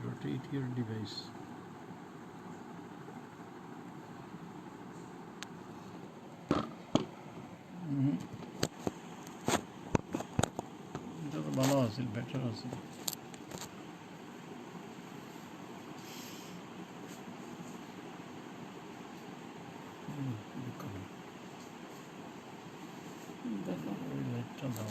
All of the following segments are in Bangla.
Rotate your device. এটা তো ভালো আছে, বেটার আছে। ওই লাইটটা দাও।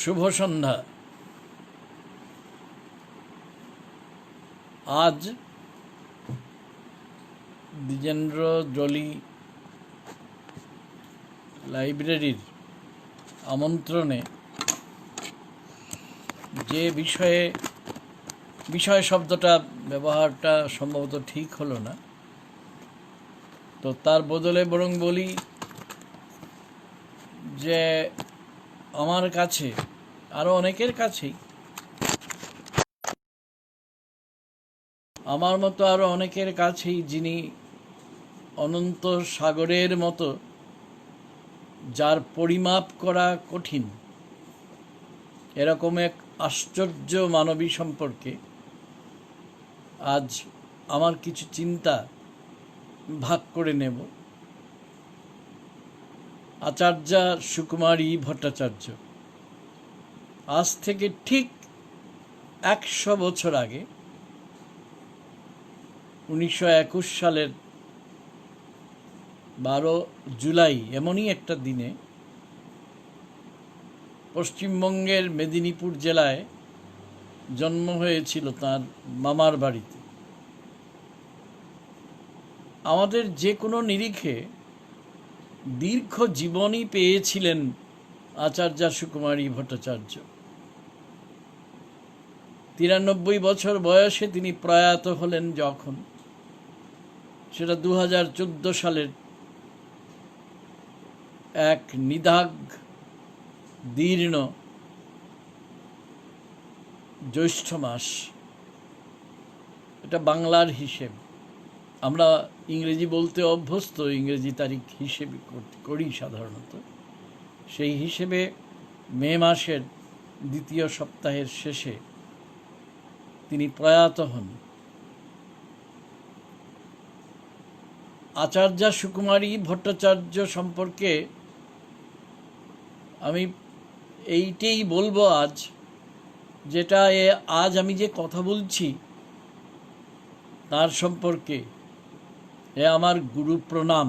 শুভ সন্ধ্যা। আজ দ্বিজেন্দ্র জলি লাইব্রেরির আমন্ত্রণে যে বিষয় শব্দটা ব্যবহারটা সম্ভবত ঠিক হলো না, তো তার বদলে বরং বলি যে আমার কাছে আরও অনেকের কাছেই, আমার মতো আরও অনেকের কাছেই যিনি অনন্ত সাগরের মতো, যার পরিমাপ করা কঠিন, এরকম এক আশ্চর্য মানবী সম্পর্কে আজ আমার কিছু চিন্তা ভাগ করে নেব। আচার্যা সুকুমারী ভট্টাচার্য আজ থেকে ঠিক 100 বছর আগে 1921 সালের 12 জুলাই এমনই একটা দিনে পশ্চিমবঙ্গের মেদিনীপুর জেলায় জন্ম হয়েছিল তার মামার বাড়িতে। আমাদের যে কোনো নিরিখে দীর্ঘ জীবনই পেয়েছিলেন আচার্যা সুকুমারী ভট্টাচার্য। 93 বছর বয়সে তিনি প্রয়াত হলেন যখন, সেটা 2014 সালের এক নিদাঘ দীর্ণ জ্যৈষ্ঠ মাস। এটা বাংলার হিসেব, আমরা ইংরেজি বলতে অভ্যস্ত, ইংরেজি তারিখ হিসেবে করি সাধারণত। সেই হিসেবে মে মাসের দ্বিতীয় সপ্তাহের শেষে তিনি প্রয়াত হন। আচার্যা সুকুমারী ভট্টাচার্য সম্পর্কে আমি এইটাই বলবো আজ, যেটা আজ আমি যে কথা বলছি তার সম্পর্কে। আমার গুরু প্রণাম,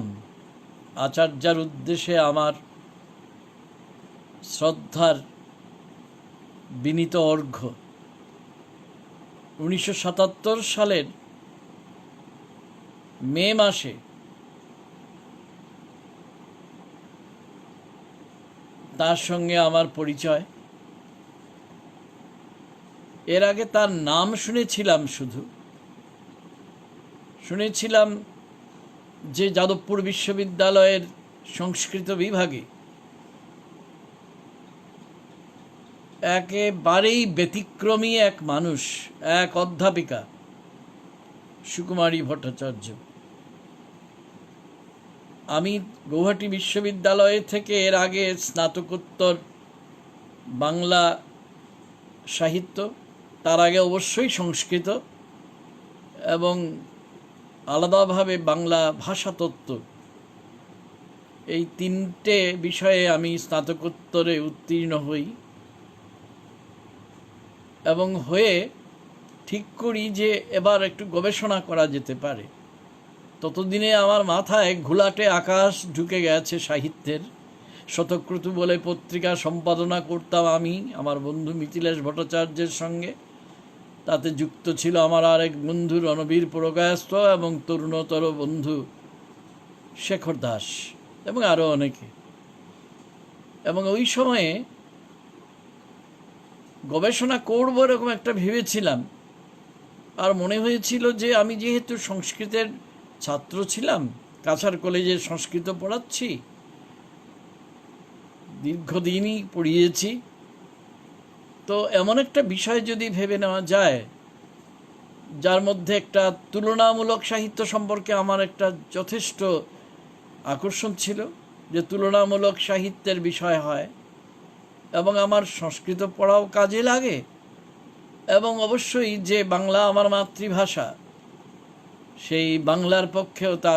আচার্যার উদ্দেশ্যে আমার শ্রদ্ধার বিনীত অর্ঘ্য। 1977 সালের মে মাসে তার সঙ্গে আমার পরিচয়। এর আগে তার নাম শুনেছিলাম, শুনেছিলাম যে যাদবপুর বিশ্ববিদ্যালয়ের সংস্কৃত বিভাগে একেবারেই ব্যতিক্রমী এক মানুষ, এক অধ্যাপিকা সুকুমারী ভট্টাচার্য। আমি গৌহাটি বিশ্ববিদ্যালয় থেকে এর আগে স্নাতকোত্তর বাংলা সাহিত্য, তার আগে অবশ্যই সংস্কৃত এবং আলাদাভাবে বাংলা ভাষাতত্ত্ব, এই 3টে বিষয়ে আমি স্নাতকোত্তরে উত্তীর্ণ হই এবং হয়ে ঠিক করি যে এবার একটু গবেষণা করা যেতে পারে। ততদিনে আমার মাথায় ঘোলাটে আকাশ ঢুকে গেছে সাহিত্যের। শতক্রতু বলে পত্রিকা সম্পাদনা করতাম আমি আমার বন্ধু মিথিলেশ ভট্টাচার্যের সঙ্গে। তাতে যুক্ত ছিল আমার আরেক বন্ধু রণবীর পুরকায়স্থ এবং তরুণতর বন্ধু শেখর দাস এবং আরও অনেকে। এবং ওই সময়ে গবেষণা করব এরকম একটা ভেবেছিলাম, আর মনে হয়েছিল যে আমি যেহেতু সংস্কৃতের ছাত্র ছিলাম, কাছাড় কলেজে সংস্কৃত পড়াচ্ছি, দীর্ঘদিনই পড়িয়েছি, তো এমন একটা বিষয় যদি ভেবে নেওয়া যায় যার মধ্যে একটা তুলনামূলক সাহিত্য সম্পর্কে আমার একটা যথেষ্ট আকর্ষণ ছিল, যে তুলনামূলক সাহিত্যের বিষয় হয় এবং আমার সংস্কৃত পড়াও কাজে লাগে, এবং অবশ্যই যে বাংলা আমার মাতৃভাষা, সেই বাংলার পক্ষেও তা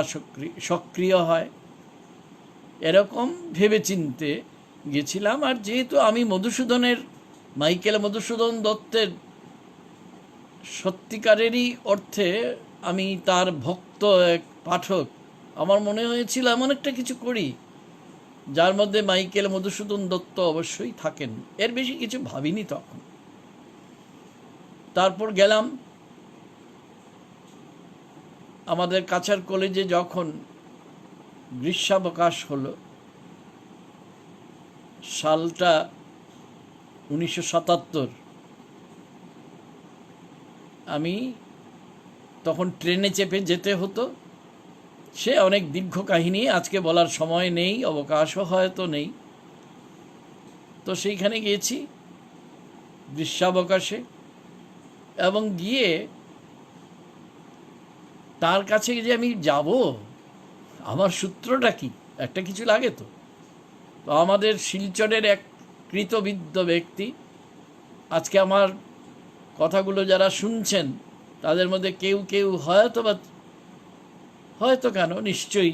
সক্রিয় হয়, এরকম ভেবেচিন্তে গেছিলাম। আর যেহেতু আমি মাইকেল মধুসূদন দত্তের সত্যিকারেরই অর্থে আমি তার ভক্ত এক পাঠক, আমার মনে হয়েছিল এমন একটা কিছু করি যার মধ্যে মাইকেল মধুসূদন দত্ত অবশ্যই থাকেন। এর বেশি কিছু ভাবিনি তখন। তারপর গেলাম আমাদের কাছাড় কলেজে, যখন গ্রীষ্মাবকাশ হলো, সালটা 1977। আমি তখন ট্রেনে চেপে যেতে হতো, সে অনেক দীর্ঘ কাহিনী, আজকে বলার সময় নেই, অবকাশও হয়তো নেই। তো সেইখানে গিয়েছি গ্রীষ্মাবকাশে, এবং গিয়ে তার কাছে যে আমি যাব, আমার সূত্রটা কি, একটা কিছু লাগে তো। তো আমাদের শিলচরের এক কৃতবিদ্য ব্যক্তি, আজকে আমার কথাগুলো যারা শুনছেন তাদের মধ্যে কেউ কেউ হয়তো কেন নিশ্চয়ই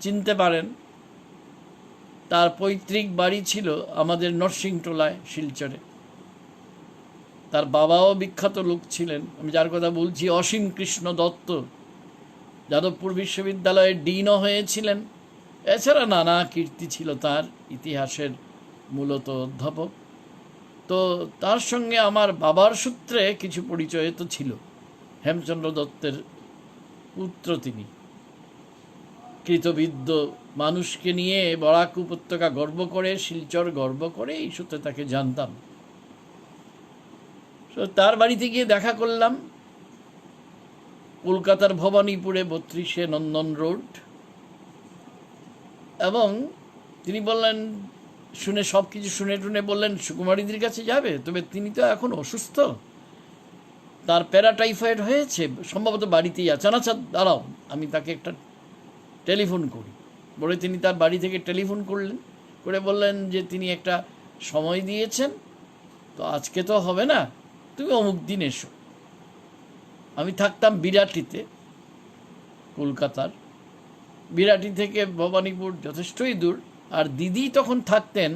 চিনতে পারেন। তার পৈতৃক বাড়ি ছিল আমাদের নরসিংটোলায়, শিলচরে। তার বাবাও বিখ্যাত লোক ছিলেন, আমি যার কথা বলছি অসীম কৃষ্ণ দত্ত, যাদবপুর বিশ্ববিদ্যালয়ের ডিনও হয়েছিলেন। এছাড়া নানা কীর্তি ছিল তার, ইতিহাসের মূলত অধ্যাপক। তো তার সঙ্গে আমার বাবার সূত্রে কিছু পরিচয় তো ছিল। হেমচন্দ্র দত্তের পুত্র তিনি, কৃতবিদ্য মানুষকে নিয়ে বরাক উপত্যকা গর্ব করে, শিলচর গর্ব করে, এই সূত্রে তাকে জানতাম। তো তার বাড়িতে গিয়ে দেখা করলাম কলকাতার ভবানীপুরে 32 নন্দন রোড। এবং তিনি বললেন, সব কিছু শুনে টুনে বললেন, সুকুমারীদের কাছে যাবে, তবে তিনি তো এখন অসুস্থ, তার প্যারাটাইফয়েড হয়েছে, সম্ভবত বাড়িতেই আছেন। আচ্ছা দাঁড়াও, আমি তাকে একটা টেলিফোন করি। বলে তিনি তার বাড়ি থেকে টেলিফোন করলেন, করে বললেন যে তিনি একটা সময় দিয়েছেন, তো আজকে তো হবে না, তুমি অমুক দিন এসো। আমি থাকতাম বিরাটিতে, কলকাতার বিরাটি থেকে ভবানীপুর যথেষ্টই দূর। আর দিদি তখন থাকতেন,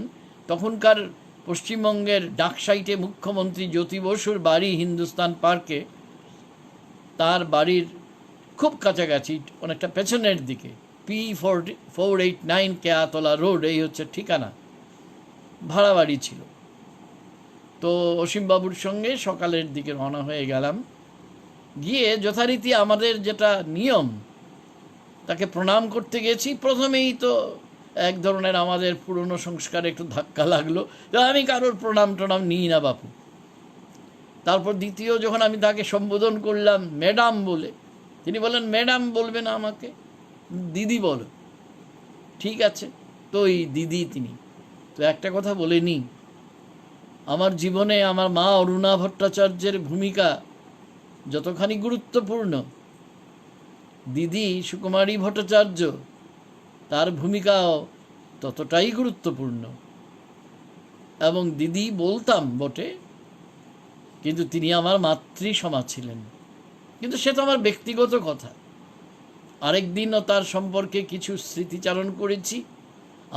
তখনকার পশ্চিমবঙ্গের ডাকসাইটে মুখ্যমন্ত্রী জ্যোতি বসুর বাড়ি হিন্দুস্তান পার্কে, তার বাড়ির খুব কাছাকাছি, অনেকটা পেছনের দিকে, P489 কেয়াতলা রোড, এই হচ্ছে ঠিকানা। ভাড়া বাড়ি ছিল। তো অসীমবাবুর সঙ্গে সকালের দিকে রওনা হয়ে গেলাম। গিয়ে যথারীতি আমাদের যেটা নিয়ম, তাকে প্রণাম করতে গেছি। প্রথমেই তো এক ধরনের আমাদের পুরনো সংস্কারে একটু ধাক্কা লাগলো, আমি কারোর প্রণাম টনাম নিই না বাপু। তারপর দ্বিতীয় যখন আমি তাকে সম্বোধন করলাম ম্যাডাম বলে, তিনি বললেন, ম্যাডাম বলবে না আমাকে, দিদি বলো। ঠিক আছে, তো এই দিদি তিনি। তো একটা কথা বলে নিই, আমার জীবনে আমার মা অরুণা ভট্টাচার্যের ভূমিকা যতখানি গুরুত্বপূর্ণ, দিদি সুকুমারী ভট্টাচার্য তার ভূমিকাও ততটাই গুরুত্বপূর্ণ। এবং দিদি বলতাম বটে, কিন্তু তিনি আমার মাতৃসমা ছিলেন। কিন্তু সে তো আমার ব্যক্তিগত কথা। আরেকদিনও তার সম্পর্কে কিছু স্মৃতিচারণ করেছি।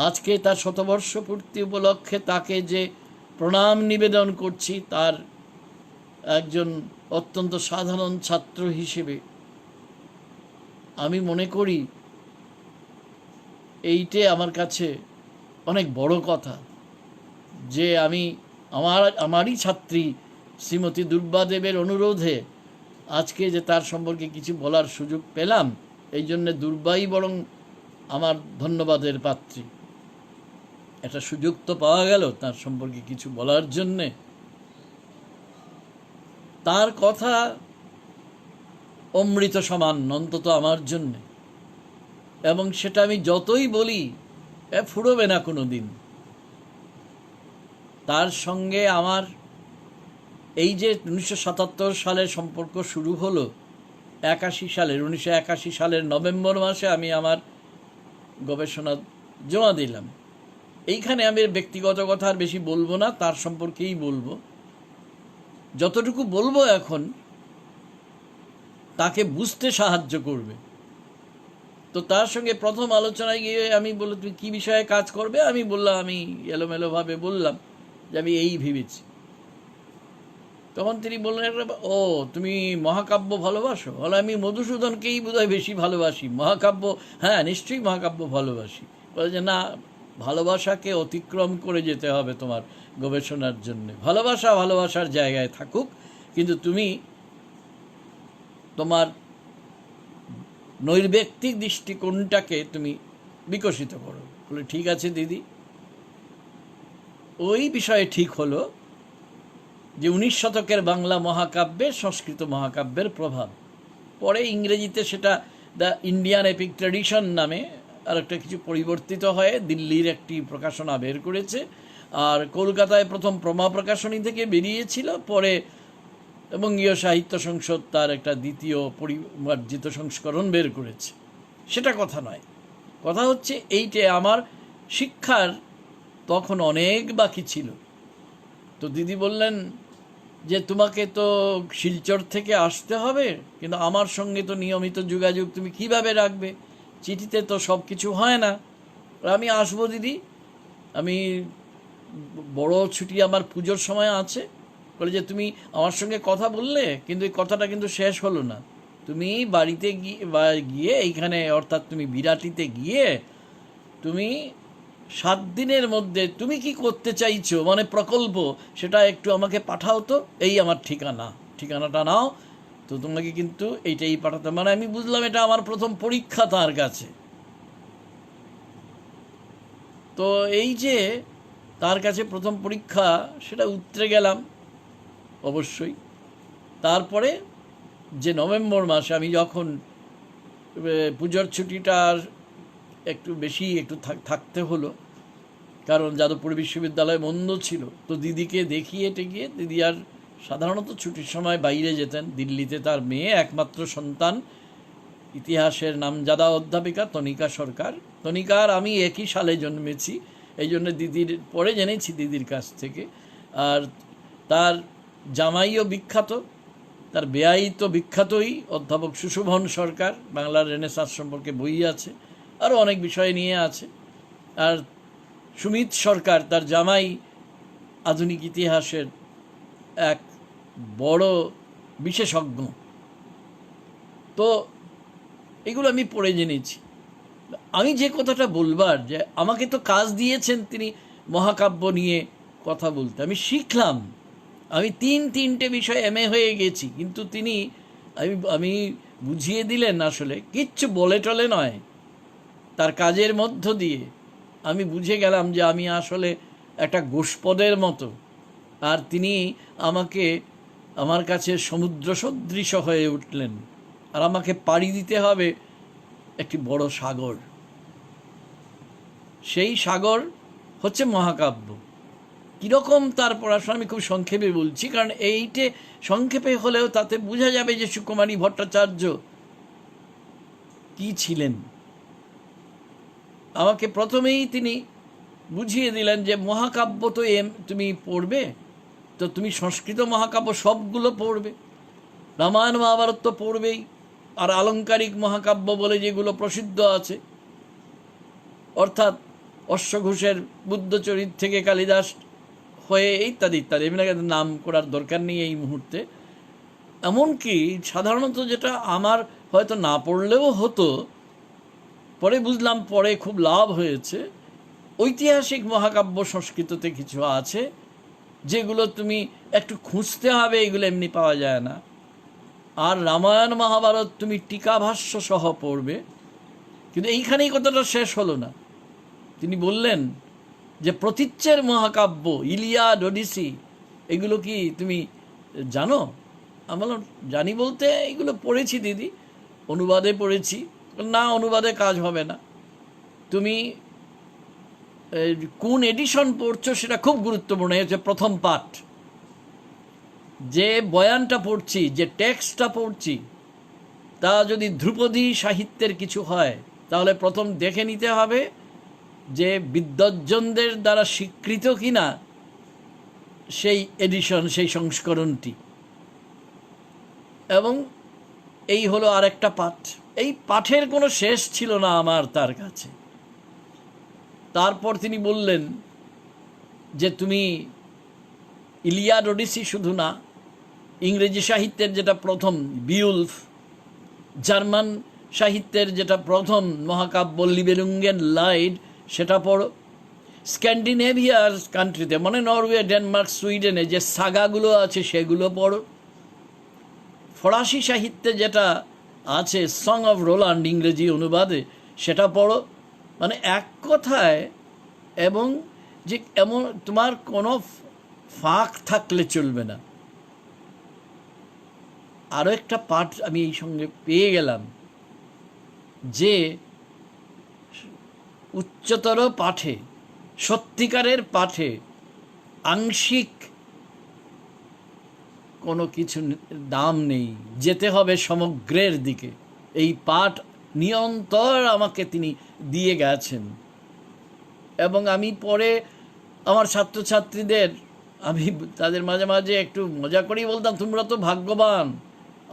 আজকে তার শতবর্ষ পূর্তি উপলক্ষে তাকে যে প্রণাম নিবেদন করছি, তার একজন অত্যন্ত সাধারণ ছাত্র হিসেবে আমি মনে করি এইটে আমার কাছে অনেক বড় কথা, যে আমি আমারই ছাত্রী শ্রীমতী দুর্বাদেবের অনুরোধে আজকে যে তার সম্পর্কে কিছু বলার সুযোগ পেলাম, এই জন্যে দুর্বাই বরং আমার ধন্যবাদের পাত্রী। একটা সুযোগ তো পাওয়া গেল তার সম্পর্কে কিছু বলার জন্যে। তার কথা অমৃত সমান অন্তত আমার জন্যে, এবং সেটা আমি যতই বলি ফুরোবে না কোনো দিন। তার সঙ্গে আমার এই যে 1977 সালে সম্পর্ক শুরু হলো, 1981 সালের নভেম্বর মাসে আমি আমার গবেষণা জমা দিলাম। এইখানে আমি ব্যক্তিগত কথা আর বেশি বলবো না, তার সম্পর্কেই বলবো। যতটুকু বলবো এখন তাকে বুঝতে সাহায্য করবে। তো তার সঙ্গে প্রথম আলোচনায় গিয়ে আমি বললাম, তুমি কী বিষয়ে কাজ করবে? আমি বললাম, আমি এলোমেলোভাবে বললাম যে আমি এই ভেবেছি। তখন তিনি বললেন, ও তুমি মহাকাব্য ভালোবাসো? বলে, আমি মধুসূদনকেই বোধহয় বেশি ভালোবাসি, মহাকাব্য হ্যাঁ নিশ্চয়ই মহাকাব্য ভালোবাসি। বলে যে না, ভালোবাসাকে অতিক্রম করে যেতে হবে তোমার গবেষণার জন্য। ভালোবাসা ভালোবাসার জায়গায় থাকুক, কিন্তু তুমি তোমার নৈর্ব্যক্তিক দৃষ্টিকোণটাকে তুমি বিকশিত করো। বলে ঠিক আছে দিদি। ওই বিষয়ে ঠিক হলো যে 19 শতকের বাংলা মহাকাব্যে সংস্কৃত মহাকাব্যের প্রভাব। পরে ইংরেজিতে সেটা দ্য ইন্ডিয়ান এপিক ট্র্যাডিশন নামে আর একটা কিছু পরিবর্তিত হয়ে দিল্লির একটি প্রকাশনা বের করেছে, আর কলকাতায় প্রথম প্রমা প্রকাশনী থেকে বেরিয়েছিল। পরে বঙ্গীয় সাহিত্য সংসদ তার একটা দ্বিতীয় পরিমার্জিত সংস্করণ বের করেছে। সেটা কথা নয়, কথা হচ্ছে এইটে আমার শিক্ষার তখন অনেক বাকি ছিল। তো দিদি বললেন যে তোমাকে তো শিলচর থেকে আসতে হবে, কিন্তু আমার সঙ্গে তো নিয়মিত যোগাযোগ তুমি কিভাবে রাখবে? চিঠিতে তো সব কিছু হয় না। আমি আসবো দিদি, আমি বড় ছুটি আমার পুজোর সময় আছে। বলে যে তুমি আমার সঙ্গে কথা বললে, কিন্তু এই কথাটা কিন্তু শেষ হলো না। তুমি বাড়িতে গিয়ে এইখানে, অর্থাৎ তুমি বিরাটিতে গিয়ে তুমি 7 দিনের মধ্যে তুমি কি করতে চাইছো, মানে প্রকল্প, সেটা একটু আমাকে পাঠাও তো। এই আমার ঠিকানাটা নাও তো, তোমাকে কিন্তু এইটাই পাঠাতে। মানে আমি বুঝলাম এটা আমার প্রথম পরীক্ষা তার কাছে। তো এই যে তার কাছে প্রথম পরীক্ষা, সেটা উতরে গেলাম অবশ্যই। তারপরে যে নভেম্বর মাসে আমি যখন পুজোর ছুটিটার একটু বেশি থাকতে হলো, কারণ যাদবপুর বিশ্ববিদ্যালয় বন্ধ ছিল, তো দিদিকে দেখিয়ে টেকিয়ে, দিদি আর সাধারণত ছুটির সময় বাইরে যেতেন। দিল্লিতে তার মেয়ে, একমাত্র সন্তান, ইতিহাসের নামজাদা অধ্যাপিকা তনিকা সরকার। তনিকা আর আমি একই সালে জন্মেছি, এই জন্য দিদির পরে জেনেছি দিদির কাছ থেকে। আর তার জামাইও বিখ্যাত, তার বেয়াই তো বিখ্যাতই, অধ্যাপক সুশোভন সরকার, বাংলার রেনেসাঁস সম্পর্কে বই আছে, আরও অনেক বিষয় নিয়ে আছে। আর সুমিত সরকার, তার জামাই, আধুনিক ইতিহাসের এক বড় বিশেষজ্ঞ। তো এগুলো আমি পড়ে জেনেছি। আমি যে কথাটা বলবার, যে আমাকে তো কাজ দিয়েছেন তিনি মহাকাব্য নিয়ে কথা বলতে, আমি শিখলাম। আমি তিনটে বিষয় এমএ হয়ে গেছি, কিন্তু তিনি আমি বুঝিয়ে দিলেন, আসলে কিচ্ছু বলে টলে নয়, তার কাজের মধ্য দিয়ে আমি বুঝে গেলাম যে আমি আসলে একটা গোষ্পদের মতো, আর তিনি আমাকে, আমার কাছে সমুদ্র সদৃশ হয়ে উঠলেন, আর আমাকে পাড়ি দিতে হবে একটি বড় সাগর। সেই সাগর হচ্ছে মহাকাব্য। কীরকম তার পড়াশোনা আমি খুব সংক্ষেপে বলছি, কারণ এইটে সংক্ষেপে হলেও তাতে বোঝা যাবে যে সুকুমারী ভট্টাচার্য কি ছিলেন। আমাকে প্রথমেই তিনি বুঝিয়ে দিলেন যে মহাকাব্য তো তুমি পড়বে, তো তুমি সংস্কৃত মহাকাব্য সবগুলো পড়বে, রামায়ণ মহাভারত তো পড়বেই, আর আলংকারিক মহাকাব্য বলে যেগুলো প্রসিদ্ধ আছে, অর্থাৎ অশ্বঘোষের বুদ্ধচরিত থেকে কালিদাস হয়ে ইত্যাদি ইত্যাদি, এমনি নাম করার দরকার নেই এই মুহূর্তে। এমনকি সাধারণত যেটা আমার হয়তো না পড়লেও হতো, পরে বুঝলাম, পরে খুব লাভ হয়েছে, ঐতিহাসিক মহাকাব্য সংস্কৃততে কিছু আছে যেগুলো তুমি একটু খুঁজতে হবে, এগুলো এমনি পাওয়া যায় না। আর রামায়ণ মহাভারত তুমি টিকাভাষ্য সহ পড়বে। কিন্তু এইখানেই কথাটা শেষ হলো না। তিনি বললেন যে প্রতীচ্যের মহাকাব্য, ইলিয়াড, ওডিসি, এগুলো কি তুমি জানো? আমি বললাম জানি বলতে এইগুলো পড়েছি দিদি, অনুবাদে পড়েছি। না, অনুবাদে কাজ হবে না, তুমি কোন এডিশন পড়ছো সেটা খুব গুরুত্বপূর্ণ। এই হচ্ছে প্রথম পাঠ, যে বয়ানটা পড়ছি, যে টেক্সটটা পড়ছি, তা যদি ধ্রুপদী সাহিত্যের কিছু হয় তাহলে প্রথম দেখে নিতে হবে যে বিদ্বজ্জনদের দ্বারা স্বীকৃত কিনা সেই এডিশন, সেই সংস্করণটি। এবং এই হলো আরেকটা পাঠ। এই পাঠের কোনো শেষ ছিল না আমার তার কাছে। তারপর তিনি বললেন যে তুমি ইলিয়াড ওডিসি শুধু না, ইংরেজি সাহিত্যের যেটা প্রথম বিউলফ, জার্মান সাহিত্যের যেটা প্রথম মহাকাব্য লিবেলুঙ্গেন লাইড সেটা পড়ো। স্ক্যান্ডিনেভিয়ার কান্ট্রিতে মানে নরওয়ে, ডেনমার্ক, সুইডেনে যে সাগাগুলো আছে সেগুলো পড়ো। ফরাসি সাহিত্যে যেটা আছে সং অফ রোলান্ড ইংরেজি অনুবাদে সেটা পড়ো। মানে এক কথায়, এবং যে এমন তোমার কোনো ফাঁক থাকলে চলবে না। আরও একটা পাঠ আমি এই সঙ্গে পেয়ে গেলাম, যে উচ্চতর পাঠে, সত্যিকারের পাঠে আংশিক কোনো কিছু দাম নেই, যেতে হবে সমগ্রের দিকে। এই পাঠ নিরন্তর আমাকে তিনি দিয়ে গেছেন। এবং আমি পরে আমার ছাত্রছাত্রীদের, আমি তাদের মাঝে মাঝে একটু মজা করেই বলতাম, তোমরা তো ভাগ্যবান,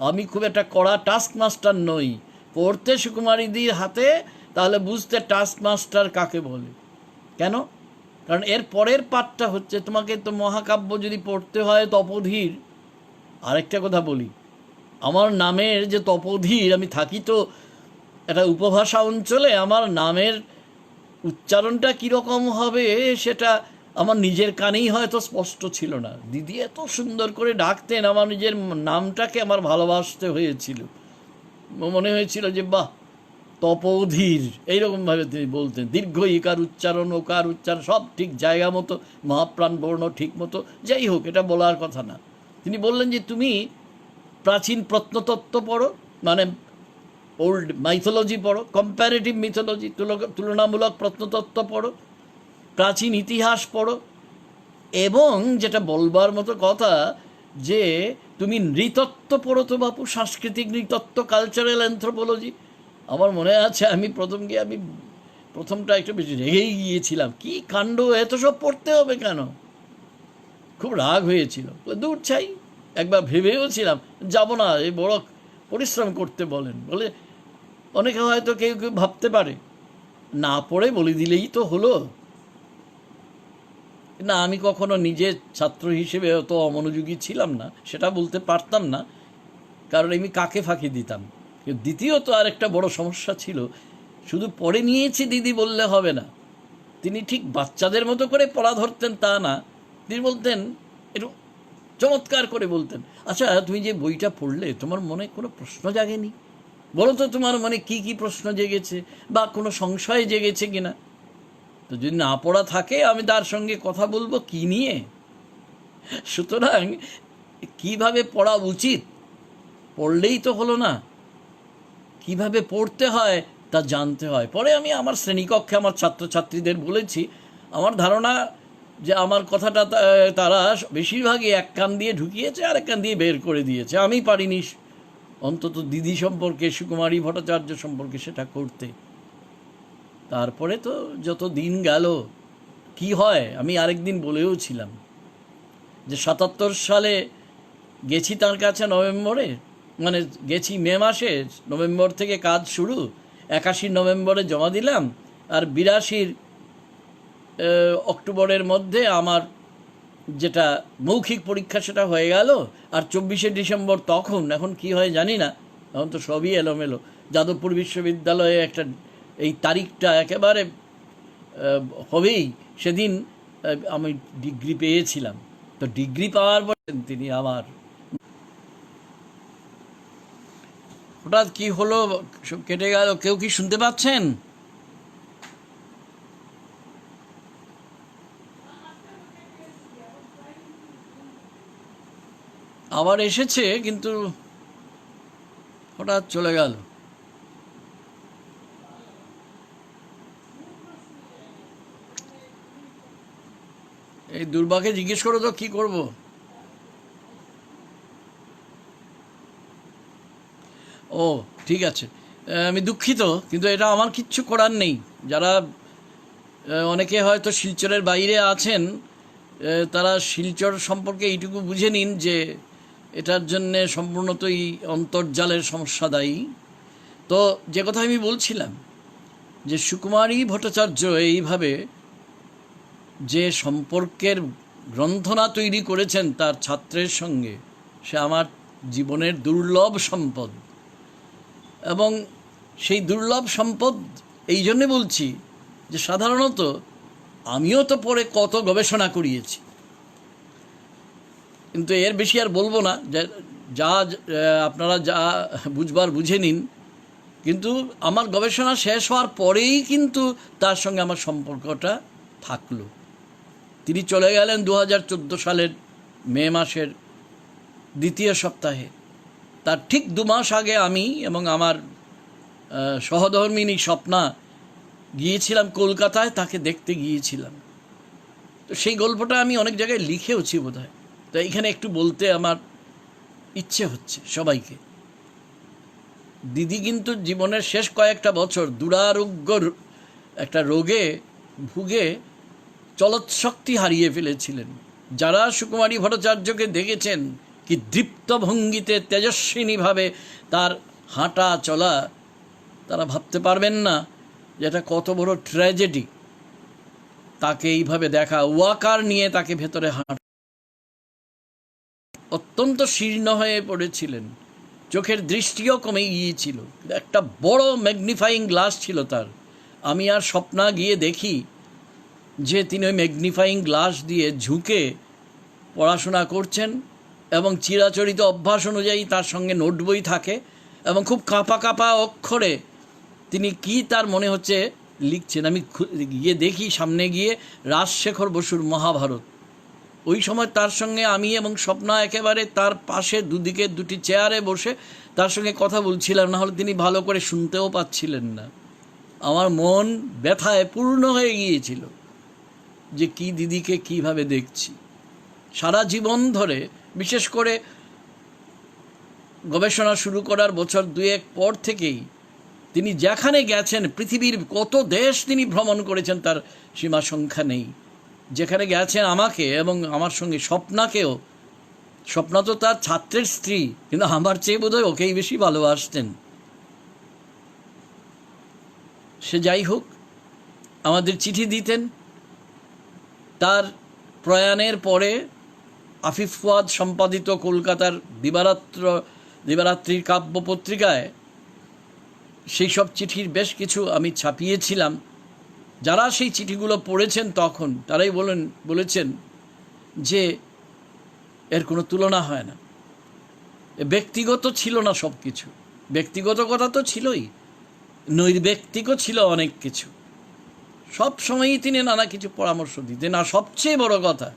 আমি খুব একটা কড়া টাস্ক মাস্টার নই। পড়তে সুকুমারীদির হাতে, তাহলে বুঝতে টাস্ক মাস্টার কাকে বলে। কেন? কারণ এর পরের পাঠটা হচ্ছে, তোমাকে তো মহাকাব্য যদি পড়তে হয় তপোধীর। আরেকটা কথা বলি, আমার নামের যে তপোধীর, আমি থাকি তো একটা উপভাষা অঞ্চলে, আমার নামের উচ্চারণটা কীরকম হবে সেটা আমার নিজের কানেই হয়তো স্পষ্ট ছিল না। দিদি এত সুন্দর করে ডাকতেন, আমার নিজের নামটাকে আমার ভালোবাসতে হয়েছিল। মনে হয়েছিল যে বাহ, তপোধীর, এইরকমভাবে তিনি বলতেন। দীর্ঘ ইকার উচ্চারণ, ওকার উচ্চারণ সব ঠিক জায়গা মতো, মহাপ্রাণ বর্ণ ঠিক মতো। যাই হোক, এটা বলার কথা না। তিনি বললেন যে তুমি প্রাচীন প্রত্নতত্ত্ব পড়ো, মানে ওল্ড মাইথোলজি পড়ো, কম্প্যারেটিভ মিথোলজি, তুলনামূলক প্রত্নতত্ত্ব পড়ো, প্রাচীন ইতিহাস পড়ো, এবং যেটা বলবার মতো কথা, যে তুমি নৃতত্ত্ব পড়ো তো বাপু, সাংস্কৃতিক নৃতত্ত্ব, কালচারাল অ্যানথ্রোপোলজি। আমার মনে আছে আমি প্রথমটা একটু বেশি রেগেই গিয়েছিলাম, কি কাণ্ড, এত সব পড়তে হবে কেন? খুব রাগ হয়েছিল। দূর চাই, একবার ভেবেও ছিলাম যাব না, এই বড় পরিশ্রম করতে বলেন বলে। অনেকে হয়তো কেউ কেউ ভাবতে পারে না পড়ে বলে দিলেই তো হলো। না, আমি কখনো নিজে ছাত্র হিসেবে অত অমনোযোগী ছিলাম না, সেটা বলতে পারতাম না, কারণ আমি কাকে ফাঁকি দিতাম। দ্বিতীয়ত আরেকটা বড় সমস্যা ছিল, শুধু পড়ে নিয়েছি দিদি বললে হবে না। তিনি ঠিক বাচ্চাদের মতো করে পড়া ধরতেন তা না, তিনি বলতেন একটু চমৎকার করে বলতেন, আচ্ছা তুমি যে বইটা পড়লে তোমার মনে কোনো প্রশ্ন জাগেনি? বলো তো তোমার মনে কি কি প্রশ্ন জেগেছে, বা কোনো সংশয় জেগেছে কিনা। তো যদি না পড়া থাকে আমি তার সঙ্গে কথা বলবো কি নিয়ে। সুতরাং কিভাবে পড়া উচিত পড়লেই তো হলো না, কিভাবে পড়তে হয় তা জানতে হয়। পরে আমি আমার শ্রেণীকক্ষে আমার ছাত্রছাত্রীদের বলেছি। আমার ধারণা যে আমার কথাটা তারা বেশিরভাগই এক কান দিয়ে ঢুকিয়েছে আর এক কান দিয়ে বের করে দিয়েছে। আমি পারিনি অন্তত দিদি সম্পর্কে, সুকুমারী ভট্টাচার্য সম্পর্কে সেটা করতে। তারপরে তো যত দিন গেল, কি হয়, আমি আরেকদিন বলেও ছিলাম যে ৭৭ সালে গেছি তার কাছে নভেম্বরে, মানে গেছি মে মাসে, নভেম্বর থেকে কাজ শুরু, ৮১ নভেম্বরে জমা দিলাম, আর ৮২ অক্টোবরের মধ্যে আমার যেটা মৌখিক পরীক্ষা সেটা হয়ে গেল। আর ২৪শে ডিসেম্বর তখন, এখন কি হয় জানি না, এখন তো সবই এলোমেলো, যাদবপুর বিশ্ববিদ্যালয়ে একটা এই তারিখটা একেবারে হবেই, সেদিন আমি ডিগ্রি পেয়েছিলাম। তো ডিগ্রি পাওয়ার পর তিনি আমার হঠাৎ কি হলো, সব কেটে গেল। কেউ কি শুনতে পাচ্ছেন? আবার এসেছে, কিন্তু হঠাৎ চলে গেল। এই দুর্বাকে জিজ্ঞেস করো তো কি করব। ও ঠিক আছে, আমি দুঃখিত, কিন্তু এটা আমার কিচ্ছু করার নেই। যারা অনেকে হয়তো শিলচরের বাইরে আছেন, তারা শিলচর সম্পর্কে এইটুকু বুঝে নিন যে এটার জন্যে সম্পূর্ণতই অন্তর্জালের সমস্যা দায়ী। তো যে কথা আমি বলছিলাম, যে সুকুমারী ভট্টাচার্য এইভাবে যে সম্পর্কের গ্রন্থনা তৈরি করেছেন তার ছাত্রের সঙ্গে, সে আমার জীবনের দুর্লভ সম্পদ। এবং সেই দুর্লভ সম্পদ এই জন্যে বলছি যে সাধারণত আমিও তো পরে কত গবেষণা করিয়েছি, কিন্তু এর বেশি আর বলবো না। যা আপনারা যা বুঝবার বুঝে নিন। কিন্তু আমার গবেষণা শেষ হওয়ার পরেই কিন্তু তার সঙ্গে আমার সম্পর্কটা থাকলো। তিনি চলে গেলেন 2014 সালের মে মাসের দ্বিতীয় সপ্তাহে। তার ঠিক 2 মাস আগে আমি এবং আমার সহধর্মিনী স্বপ্না গিয়েছিলাম কলকাতায়, তাকে দেখতে গিয়েছিলাম। তো সেই গল্পটা আমি অনেক জায়গায় লিখেওছি বোধহয়, তো এখানে একটু বলতে আমার ইচ্ছে হচ্ছে সবাইকে। দিদি কিন্তু জীবনের শেষ কয়েকটা বছর দুরারোগ্য একটা রোগে ভুগে চলৎশক্তি হারিয়ে ফেলেছিলেন। যারা সুকুমারী ভট্টাচার্যকে দেখেছেন কি দৃপ্ত ভঙ্গিতে তেজস্বিনীভাবে তার হাঁটা চলা, তারা ভাবতে পারবেন না যে এটা কত বড় ট্র্যাজেডি। তাকে এইভাবে দেখা, ওয়াকার নিয়ে তাকে ভেতরে হাঁটা, অত্যন্ত শীর্ণ হয়ে পড়েছিলেন, চোখের দৃষ্টিও কমে গিয়েছিল। একটা বড় ম্যাগনিফাইং গ্লাস ছিল তার। আমি আর স্বপ্না গিয়ে দেখি যে তিনি ওই ম্যাগনিফাইং গ্লাস দিয়ে ঝুঁকে পড়াশোনা করছেন, এবং চিরাচরিত অভ্যাস অনুযায়ী তার সঙ্গে নোট বই থাকে, এবং খুব কাঁপা কাঁপা অক্ষরে তিনি কি তার মনে হচ্ছে লিখছেন। আমি গিয়ে দেখি, সামনে গিয়ে রাজশেখর বসুর মহাভারত। ওই সময় তার সঙ্গে আমি এবং স্বপ্না একেবারে তার পাশে দুদিকে দুটি চেয়ারে বসে তার সঙ্গে কথা বলছিলাম, না হলে তিনি ভালো করে শুনতেও পাচ্ছিলেন না। আমার মন ব্যথায় পূর্ণ হয়ে গিয়েছিল যে কি দিদিকে কিভাবে দেখছি। সারা জীবন ধরে, বিশেষ করে গবেষণা শুরু করার বছর 2-1 পর থেকেই তিনি যেখানে গেছেন, পৃথিবীর কত দেশ তিনি ভ্রমণ করেছেন তার সীমা সংখ্যা নেই। যেখানে গেছেন আমাকে এবং আমার সঙ্গে স্বপ্নাকেও, স্বপ্না তো তার ছাত্রের স্ত্রী, কিন্তু আমার চেয়ে বোধহয় ওকেই বেশি ভালোবাসতেন। সে যাই হোক, আমাদের চিঠি দিতেন। তার প্রয়াণের পরে আফিফ ফুয়াদ সম্পাদিত কলকাতার দিবারাত্রির কাব্য পত্রিকায় সেই সব চিঠির বেশ কিছু আমি ছাপিয়েছিলাম। যারা সেই চিঠিগুলো পড়েছেন তখন তারাই বলেছেন যে এর কোনো তুলনা হয় না। ব্যক্তিগত ছিল না সব কিছু, ব্যক্তিগত কথা তো ছিলই, নৈর্ব্যক্তিকও ছিল অনেক কিছু। সব সময়ই তিনি নানা কিছু পরামর্শ দিতেন। আর সবচেয়ে বড় কথা,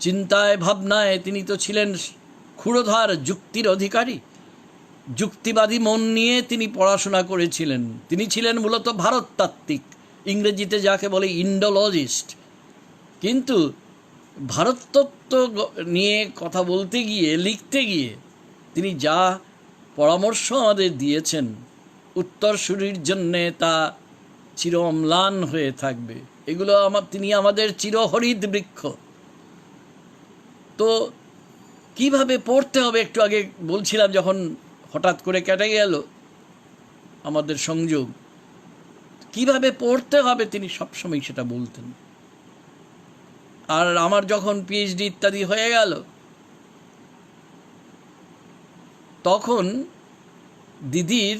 চিন্তায় ভাবনায় তিনি তো ছিলেন ক্ষুরধার যুক্তির অধিকারী। যুক্তিবাদী মন নিয়ে তিনি পড়াশোনা করেছিলেন। তিনি ছিলেন মূলত ভারততাত্ত্বিক, ইংরেজিতে যাকে বলে ইন্ডোলজিস্ট। কিন্তু ভারততত্ত্ব নিয়ে কথা বলতে গিয়ে, লিখতে গিয়ে তিনি যা পরামর্শ আমাদের দিয়েছেন, উত্তরসূরির জন্যে তা চির অম্লান হয়ে থাকবে। এগুলো তিনি আমাদের চিরহরিত বৃক্ষ। তো কিভাবে পড়তে হবে, একটু আগে বলছিলাম যখন হঠাৎ করে কেটে গেল আমাদের সংযোগ, কিভাবে পড়তে হবে তিনি সবসময় সেটা বলতেন। আর আমার যখন পিএইচডি ইত্যাদি হয়ে গেল, তখন দিদির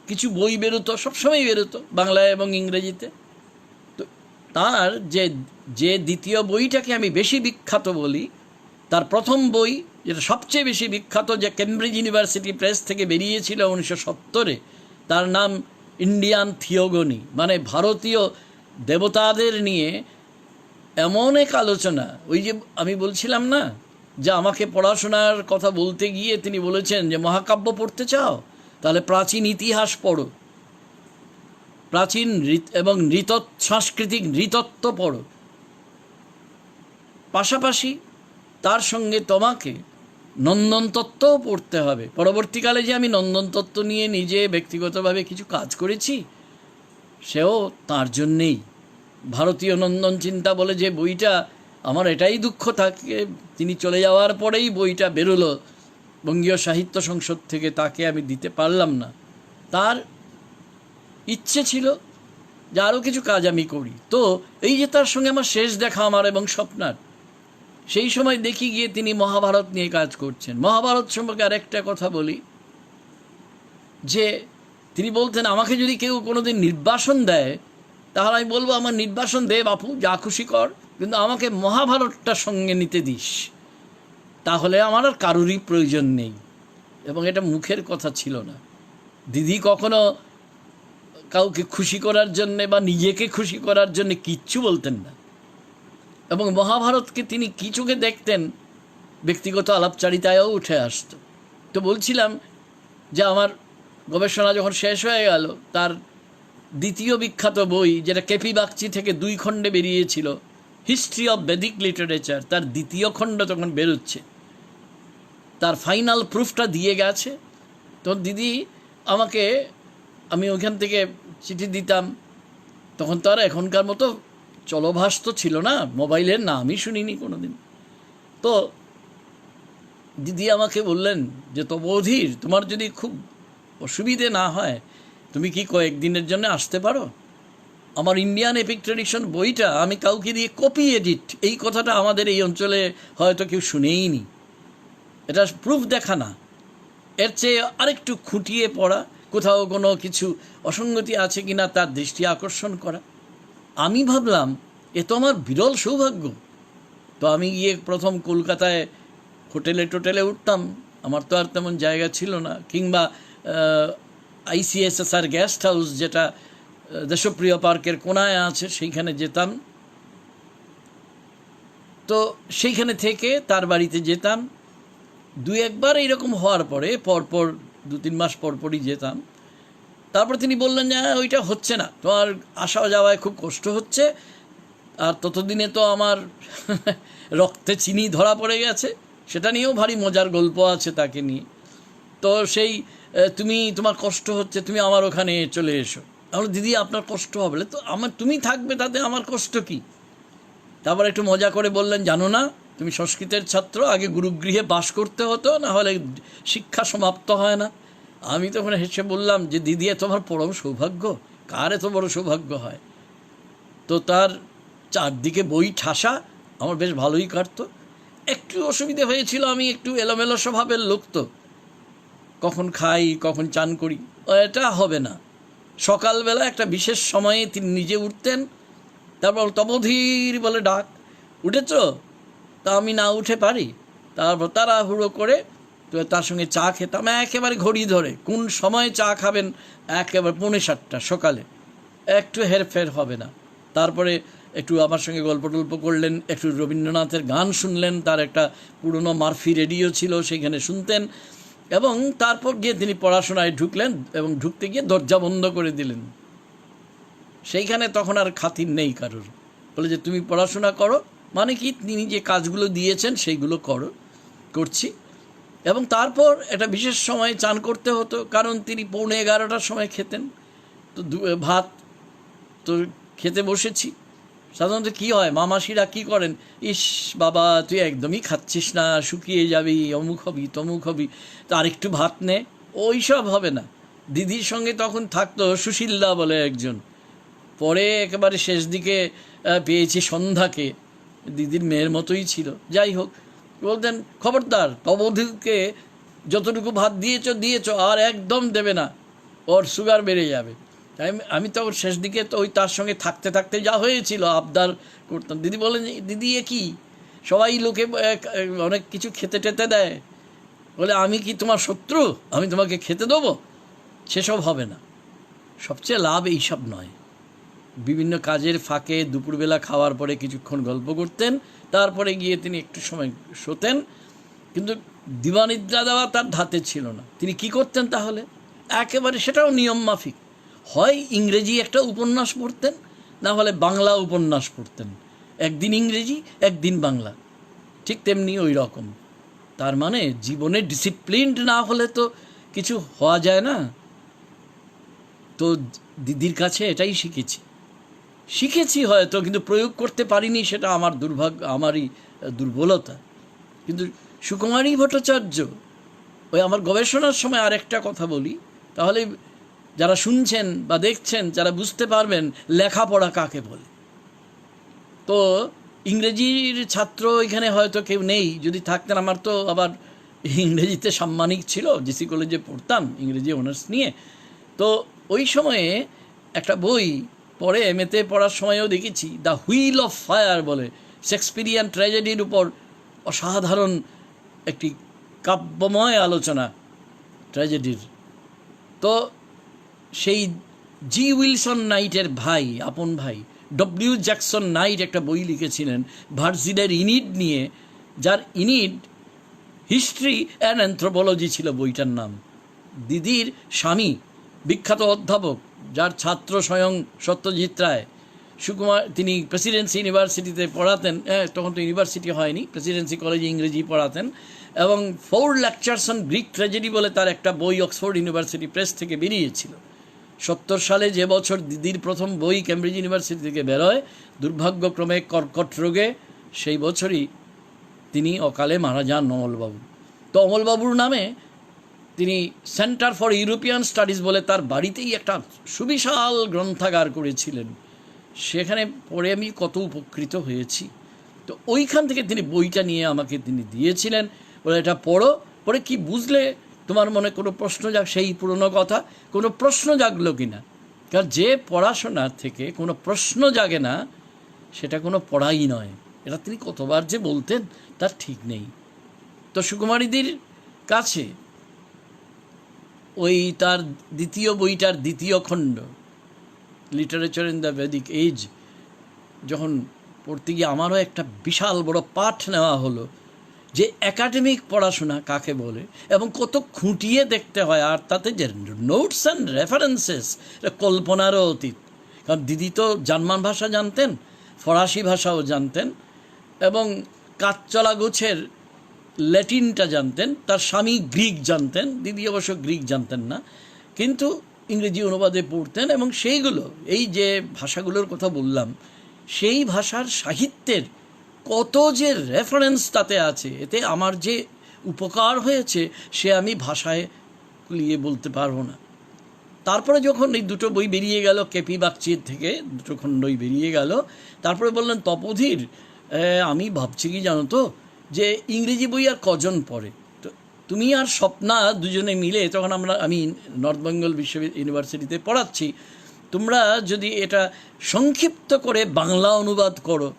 কিছু বই বেরোতো, সবসময় বেরোতো বাংলায় এবং ইংরেজিতে। তো তার যে দ্বিতীয় বইটাকে আমি বেশি বিখ্যাত বলি, তার প্রথম বই যেটা সবচেয়ে বেশি বিখ্যাত, যে কেমব্রিজ ইউনিভার্সিটি প্রেস থেকে বেরিয়েছিল 1970-এ, তার নাম ইন্ডিয়ান থিওগনি, মানে ভারতীয় দেবতাদের নিয়ে এমন এক আলোচনা। ওই যে আমি বলছিলাম না যে আমাকে পড়াশোনার কথা বলতে গিয়ে তিনি বলেছেন যে মহাকাব্য পড়তে চাও, তাহলে প্রাচীন ইতিহাস পড়ো, প্রাচীন এবং সাংস্কৃতিক নৃতত্ব পড়ো, পাশাপাশি তার সঙ্গে তোমাকে নন্দন তত্ত্বও পড়তে হবে। পরবর্তীকালে যে আমি নন্দন তত্ত্ব নিয়ে নিজে ব্যক্তিগতভাবে কিছু কাজ করেছি, সেও তার জন্যেই। ভারতীয় নন্দন চিন্তা বলে যে বইটা, আমার এটাই দুঃখ থাকে তিনি চলে যাওয়ার পরেই বইটা বেরোলো বঙ্গীয় সাহিত্য সংসদ থেকে, তাকে আমি দিতে পারলাম না। তার ইচ্ছে ছিল যে আরও কিছু কাজ আমি করি। তো এই যে তার সঙ্গে আমার শেষ দেখা আমার এবং স্বপ্নার, সেই সময় দেখি গিয়ে তিনি মহাভারত নিয়ে কাজ করছেন। মহাভারত সম্পর্কে আরেকটা কথা বলি, যে তিনি বলতেন আমাকে যদি কেউ কোনোদিন নির্বাসন দেয়, তাহলে আমি বলবো আমার নির্বাসন দে বাপু, যা খুশি কর, কিন্তু আমাকে মহাভারতটা সঙ্গে নিতে দিস, তাহলে আমার আর কারুরই প্রয়োজন নেই। এবং এটা মুখের কথা ছিল না। দিদি কখনো কাউকে খুশি করার জন্যে বা নিজেকে খুশি করার জন্যে কিচ্ছু বলতেন না। এবং মহাভারতকে তিনি কি চোখে দেখতেন ব্যক্তিগত আলাপচারিতায়ও উঠে আসতো। তো বলছিলাম যে আমার গবেষণা যখন শেষ হয়ে গেল, তার দ্বিতীয় বিখ্যাত বই, যেটা কেপি বাগচি থেকে 2 খণ্ডে বেরিয়েছিল, হিস্ট্রি অফ বেদিক লিটারেচার, তার দ্বিতীয় খণ্ড তখন বেরোচ্ছে, তার ফাইনাল প্রুফটা দিয়ে গেছে। তো দিদি আমাকে, আমি ওইখান থেকে চিঠি দিতাম, তখন তো আর এখনকার মতো চলভাস তো ছিল না, মোবাইলের নামই শুনিনি কোনো দিন। তো দিদি আমাকে বললেন যে তপোধীর, তোমার যদি খুব অসুবিধে না হয়, তুমি কি কয়েকদিনের জন্য আসতে পারো? আমার ইন্ডিয়ান এপিক ট্রেডিশন বইটা আমি কাউকে দিয়ে কপি এডিট, এই কথাটা আমাদের এই অঞ্চলে হয়তো কেউ শুনেইনি। এটা প্রুফ দেখা না, এর চেয়ে আরেকটু খুঁটিয়ে পড়া, কোথাও কোনো কিছু অসঙ্গতি আছে কিনা তার দৃষ্টি আকর্ষণ করা। আমি ভাবলাম এ তো আমার বিরল সৌভাগ্য। তো আমি গিয়ে প্রথম কলকাতায় হোটেলে উঠতাম, আমার তো আর তেমন জায়গা ছিল না, কিংবা ICSSR গেস্ট হাউস, যেটা দেশপ্রিয় পার্কের কোনায় আছে, সেইখানে যেতাম। তো সেইখানে থেকে তার বাড়িতে যেতাম 2-1বার এইরকম হওয়ার পরে, পরপর 2-3 মাস পরপরই যেতাম। তারপর তিনি বললেন যে ওইটা হচ্ছে না, তোমার আসা যাওয়ায় খুব কষ্ট হচ্ছে, আর ততদিনে তো আমার রক্তে চিনি ধরা পড়ে গেছে, সেটা নিয়েও ভারী মজার গল্প আছে তাকে নিয়ে। তো সেই তোমার কষ্ট হচ্ছে, তুমি আমার ওখানে চলে এসো। তাহলে দিদি আপনার কষ্ট হবে, তো তুমি থাকবে, তাতে আমার কষ্ট কি? তারপর একটু মজা করে বললেন, জানো না তুমি সংস্কৃতের ছাত্র, আগে গুরুগৃহে বাস করতে হতো, না হলে শিক্ষা সমাপ্ত হয় না। আমি তখন হেসে বললাম যে দিদি এত আমার পরম সৌভাগ্য, কার এত বড় সৌভাগ্য হয়? তো তার চারদিকে বই ঠাসা, আমার বেশ ভালোই কাটতো। একটু অসুবিধে হয়েছিল, আমি একটু এলোমেলো স্বভাবের লোক, তো কখন খাই কখন চান করি, এটা হবে না। সকালবেলা একটা বিশেষ সময়ে তিনি নিজে উঠতেন, তারপর তপোধীর বলে ডাক, উঠেছ? তা আমি না উঠে পারি, তারপর তাড়াহুড়ো করে তো তার সঙ্গে চা খেতাম, একেবারে ঘড়ি ধরে কোন সময় চা খাবেন, একেবারে 6:45 সকালে, একটু হেরফের হবে না। তারপরে একটু আমার সঙ্গে গল্প টল্প করলেন, একটু রবীন্দ্রনাথের গান শুনলেন, তার একটা পুরনো মারফি রেডিও ছিল, সেখানে শুনতেন, এবং তারপর গিয়ে তিনি পড়াশোনায় ঢুকলেন, এবং ঢুকতে গিয়ে দরজা বন্ধ করে দিলেন। সেইখানে তখন আর খাতির নেই কারোর, বলে যে তুমি পড়াশোনা করো, মানে কি তিনি যে কাজগুলো দিয়েছেন সেইগুলো করছি। এবং তারপর একটা বিশেষ সময় চান করতে হতো, কারণ তিনি 11:15 সময় খেতেন। তো ভাত তো খেতে বসেছি, সাধারণত কী হয়, মামাসিরা কী করেন, ইস বাবা তুই একদমই খাচ্ছিস না, শুকিয়ে যাবি, অমুক হবি তমুক হবি, তো আরেকটু ভাত নে, ওই সব হবে না। দিদির সঙ্গে তখন থাকতো সুশীলদা বলে একজন, পরে একেবারে শেষ দিকে পেয়েছি সন্ধ্যাকে, দিদির মেয়ের মতোই ছিল। যাই হোক, বলতেন খবরদার তবধূকে যতটুকু ভাত দিয়েছ আর একদম দেবে না, ওর সুগার বেড়ে যাবে। আমি তখন শেষ দিকে তো ওই তার সঙ্গে থাকতে থাকতে যা হয়েছিল আবদার করতাম। দিদি বলেন, দিদি এ কি, সবাই লোকে অনেক কিছু খেতে টেতে দেয়, বলে আমি কি তোমার শত্রু, আমি তোমাকে খেতে দেবো? সেসব হবে না। সবচেয়ে লাভ এইসব নয়। বিভিন্ন কাজের ফাঁকে দুপুরবেলা খাওয়ার পরে কিছুক্ষণ গল্প করতেন, তারপরে গিয়ে তিনি একটু সময় শোতেন, কিন্তু দিবানিদ্রা দেওয়া তার ধাতে ছিল না। তিনি কি করতেন তাহলে? একেবারে সেটাও নিয়ম মাফিক, হয় ইংরেজি একটা উপন্যাস পড়তেন, না হলে বাংলা উপন্যাস পড়তেন। একদিন ইংরেজি, একদিন বাংলা, ঠিক তেমনি ওই রকম। তার মানে জীবনে ডিসিপ্লিনড না হলে তো কিছু হওয়া যায় না। তো দিদির কাছে এটাই শিখেছি হয়তো, কিন্তু প্রয়োগ করতে পারিনি, সেটা আমার দুর্ভাগ্য, আমারই দুর্বলতা। কিন্তু সুকুমারী ভট্টাচার্য, ওই আমার গবেষণার সময় আরেকটা কথা বলি, তাহলে যারা শুনছেন বা দেখছেন যারা বুঝতে পারবেন লেখাপড়া কাকে বলে। তো ইংরেজির ছাত্র এখানে হয়তো কেউ নেই, যদি থাকতেন। আমার তো আবার ইংরেজিতে সাম্মানিক ছিল, জিসি কলেজে পড়তাম ইংরেজি অনার্স নিয়ে। তো ওই সময়ে একটা বই পরে এমএতে পড়ার সময়ও দেখেছি, দ্য হুইল অফ ফায়ার বলে, শেক্সপিরিয়ান ট্র্যাজেডির উপর অসাধারণ একটি কাব্যময় আলোচনা ট্র্যাজেডির। তো সেই জি উইলসন নাইটের ভাই, আপন ভাই ডব্লিউ জ্যাকসন নাইট একটা বই লিখেছিলেন ভার্জিলের ইনিড নিয়ে, যার ইনিড হিস্ট্রি অ্যান্ড অ্যানথ্রোপোলজি ছিল বইটার নাম। দিদির স্বামী বিখ্যাত অধ্যাপক, যার ছাত্র স্বয়ং সত্যজিৎ রায়, সুকুমার, তিনি প্রেসিডেন্সি ইউনিভার্সিটিতে পড়াতেন। তখন তো ইউনিভার্সিটি হয়নি, প্রেসিডেন্সি কলেজে ইংরেজি পড়াতেন। এবং 4 লেকচারস অন গ্রিক ট্র্যাজেডি বলে তার একটা বই অক্সফোর্ড ইউনিভার্সিটি প্রেস থেকে বেরিয়েছিল। 70 সালে যে বছর দিদির প্রথম বই ক্যামব্রিজ ইউনিভার্সিটি থেকে বেরোয়, দুর্ভাগ্যক্রমে কর্কট রোগে, সেই বছরই তিনি অকালে মারা যান অমলবাবু। তো অমলবাবুর নামে তিনি সেন্টার ফর ইউরোপিয়ান স্টাডিজ বলে তার বাড়িতেই একটা সুবিশাল গ্রন্থাগার করেছিলেন। সেখানে পড়ে আমি কত উপকৃত হয়েছি। তো ওইখান থেকে তিনি বইটা নিয়ে আমাকে তিনি দিয়েছিলেন, বলে এটা পড়ো, পড়ে কি বুঝলে, তোমার মনে কোনো প্রশ্ন জাগ, সেই পুরনো কথা, কোনো প্রশ্ন জাগলো কি না। কারণ যে পড়াশোনার থেকে কোনো প্রশ্ন জাগে না, সেটা কোনো পড়াই নয়। এটা তিনি কতবার যে বলতেন তার ঠিক নেই। তো সুকুমারীদির কাছে ওই তার দ্বিতীয় বইটার দ্বিতীয় খণ্ড, literature in the Vedic age, যখন পড়তে গিয়ে আমারও একটা বিশাল বড় পাঠ নেওয়া হলো যে একাডেমিক পড়াশোনা কাকে বলে এবং কত খুঁটিয়ে দেখতে হয়। আর তাতে যে নোটস অ্যান্ড রেফারেন্সেস, কল্পনারও অতীত। কারণ দিদি তো জার্মান ভাষা জানতেন, ফরাসি ভাষাও জানতেন, এবং কাঠচলা গোছের ল্যাটিনটা জানতেন। তার স্বামী গ্রিক জানতেন, দিদি অবশ্য গ্রিক জানতেন না, কিন্তু ইংরেজি অনুবাদে পড়তেন। এবং সেইগুলো, এই যে ভাষাগুলোর কথা বললাম, সেই ভাষার সাহিত্যের কত যে রেফারেন্স তাতে আছে, এতে আমার যে উপকার হয়েছে সে আমি ভাষায় কুলিয়ে বলতে পারবো না। তারপরে যখন এই দুটো বই বেরিয়ে গেল, কেপি বাগচির থেকে দুটো খণ্ডই বেরিয়ে গেল, তারপরে বললেন তপোধীর, আমি ভাবছি কি জানো তো, যে ইংরেজি বই আর কজন পড়ে, তো তুমি আর স্বপ্না দুজনে মিলে, তখন আমি নর্থ বেঙ্গল ইউনিভার্সিটিতে পড়াচ্ছি, তোমরা যদি এটা সংক্ষিপ্ত করে বাংলা অনুবাদ করো।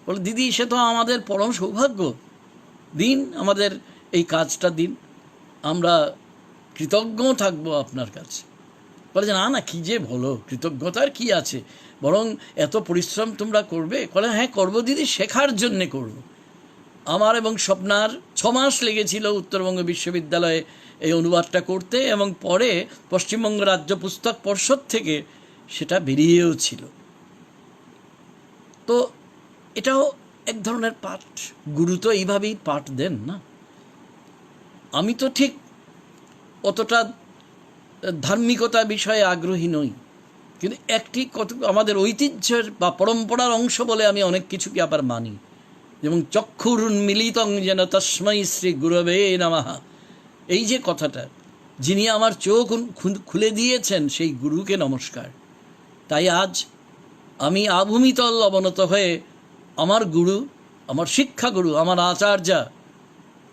বলে দিদি সে তো আমাদের পরম সৌভাগ্য, দিন আমাদের এই কাজটা দিন, আমরা কৃতজ্ঞ থাকবো আপনার কাছে। বলে যে না না, কী যে বলো, কৃতজ্ঞতার কি আছে, বরং এত পরিশ্রম তোমরা করবে। বলে হ্যাঁ করবো দিদি, শেখার জন্যে করবো। আমার এবং স্বপ্নার 6 মাস লেগেছিল উত্তরবঙ্গ বিশ্ববিদ্যালয়ে এই অনুবাদটা করতে, এবং পরে পশ্চিমবঙ্গ রাজ্য পুস্তক পর্ষদ থেকে সেটা বেরিয়েও ছিল। তো এটাও এক ধরনের পাঠ, গুরু তো এইভাবেই পাঠ দেন না। আমি তো ঠিক অতটা ধার্মিকতা বিষয়ে আগ্রহী নই, কিন্তু একটি কত আমাদের ঐতিহ্যের বা পরম্পরার অংশ বলে আমি অনেক কিছুকে আবার মানি। যেমন চক্ষুরুন্মিলিতং যেন তস্मै শ্রী গুরবে নমঃ, এই যে কথাটা, যিনি আমার চোখ খুলে দিয়েছেন সেই গুরুকে নমস্কার। তাই আজ আমি আভূমিতল অবনত হয়ে আমার গুরু, আমার শিক্ষাগুরু, আমার আচার্যা,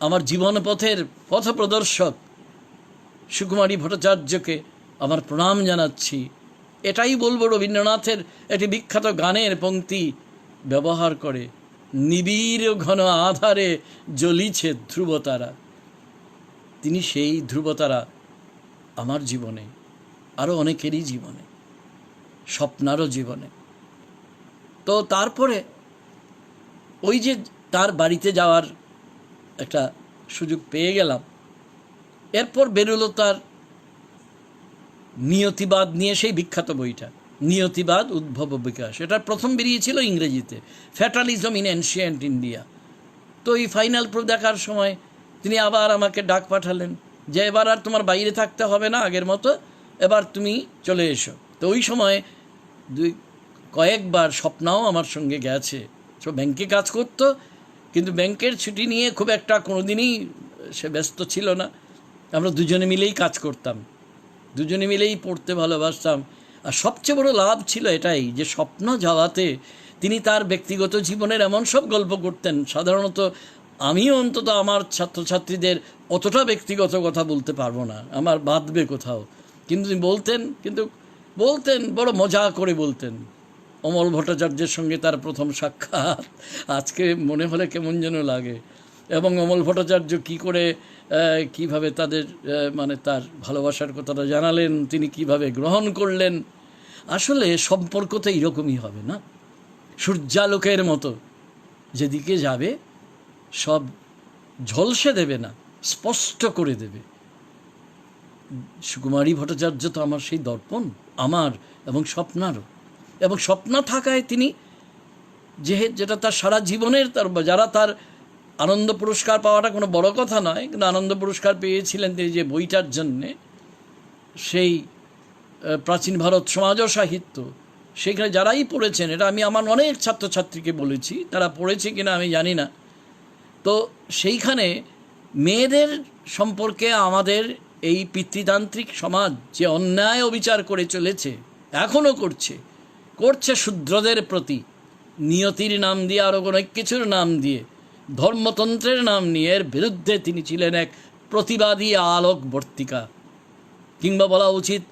আমার জীবন পথের পথপ্রদর্শক সুকুমারী ভট্টাচার্যকে আমার প্রণাম জানাচ্ছি। এটাই বলবো, রবীন্দ্রনাথের একটি বিখ্যাত গানের পংক্তি ব্যবহার করে, নিবিড় ঘন আধারে জ্বলিছে ধ্রুবতারা। তিনি সেই ধ্রুবতারা আমার জীবনে, আরও অনেকেরই জীবনে, স্বপ্নারও জীবনে। তো তারপরে ওই যে তার বাড়িতে যাওয়ার একটা সুযোগ পেয়ে গেলাম। এরপর বেরোলো তার নিয়তিবাদ নিয়ে সেই বিখ্যাত বইটা, নিয়তিবাদ উদ্ভব বিকাশ। এটা প্রথম বেরিয়েছিল ইংরেজিতে, ফ্যাটালিজম ইন এনশিয়েন্ট ইন্ডিয়া। তো এই ফাইনাল প্রুফ দেখার সময় তিনি আবার আমাকে ডাক পাঠালেন যে এবার আর তোমার বাইরে থাকতে হবে না আগের মতো, এবার তুমি চলে এসো। তো ওই সময় কয়েকবার স্বপ্নাও আমার সঙ্গে গেছে। সব ব্যাংকে কাজ করতো, কিন্তু ব্যাংকের ছুটি নিয়ে খুব একটা কোনোদিনই সে ব্যস্ত ছিল না। আমরা দুজনে মিলেই কাজ করতাম, দুজনে মিলেই পড়তে ভালোবাসতাম। আর সবচেয়ে বড় লাভ ছিল এটাই যে স্বপ্ন যাওয়াতে তিনি তার ব্যক্তিগত জীবনের এমন সব গল্প করতেন, সাধারণত আমিও অন্তত আমার ছাত্রছাত্রীদের অতটা ব্যক্তিগত কথা বলতে পারবো না, আমার বাঁধবে কোথাও। কিন্তু তিনি বলতেন বড় মজা করে বলতেন। অমল ভট্টাচার্যের সঙ্গে তার প্রথম সাক্ষাৎ আজকে মনে হলে কেমন যেন লাগে। এবং অমল ভট্টাচার্য কীভাবে তাদের মানে তার ভালোবাসার কথাটা জানালেন, তিনি কিভাবে গ্রহণ করলেন। আসলে সম্পর্ক তো এইরকমই হবে না, সূর্যালোকের মতো যেদিকে যাবে সব ঝলসে দেবে না, স্পষ্ট করে দেবে। সুকুমারী ভট্টাচার্য তো আমার সেই দর্পণ, আমার এবং স্বপ্নারও। এবং স্বপ্না থাকায় তিনি যেটা তার সারা জীবনের, যারা তার আনন্দ পুরস্কার পাওয়াটা কোনো বড় কথা নয়, কিন্তু আনন্দ পুরস্কার পেয়েছিলেন তিনি যে বইটার জন্যে, সেই প্রাচীন ভারত সমাজ ও সাহিত্য, সেখানে যারাই পড়েছেন, এটা আমি আমার অনেক ছাত্রছাত্রীকে বলেছি, তারা পড়েছে কিনা আমি জানি না। তো সেইখানে মেয়েদের সম্পর্কে আমাদের এই পিতৃতান্ত্রিক সমাজ যে অন্যায় অবিচার করে চলেছে, এখনও করছে শূদ্রদের প্রতি, নিয়তির নাম দিয়ে, আরও অনেক কিছুর নাম দিয়ে, ধর্মতন্ত্রের নাম নিয়ে, এর বিরুদ্ধে তিনি ছিলেন এক প্রতিবাদী আলোকবর্তিকা, কিংবা বলা উচিত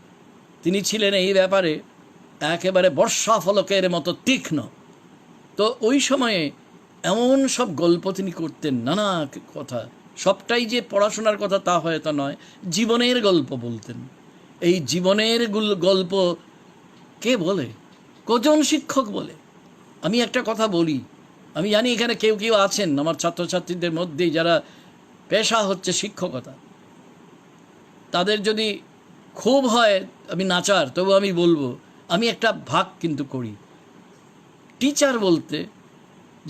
তিনি ছিলেন এই ব্যাপারে একেবারে বর্ষাফলকের মতো তীক্ষ্ণ। তো ওই সময়ে এমন সব গল্প তিনি করতেন, নানা কথা, সবটাই যে পড়াশোনার কথা তা হয়তো নয়, জীবনের গল্প বলতেন। এই জীবনের গল্প কে বলে, কজন শিক্ষক বলে? আমি একটা কথা বলি, আমি জানি এখানে কেউ আছেন আমার ছাত্রছাত্রীদের মধ্যেই যারা পেশা হচ্ছে শিক্ষকতা, তাদের যদি খুব হয় আমি নাচার, তবু আমি বলবো আমি একটা ভাগ কিন্তু করি। টিচার বলতে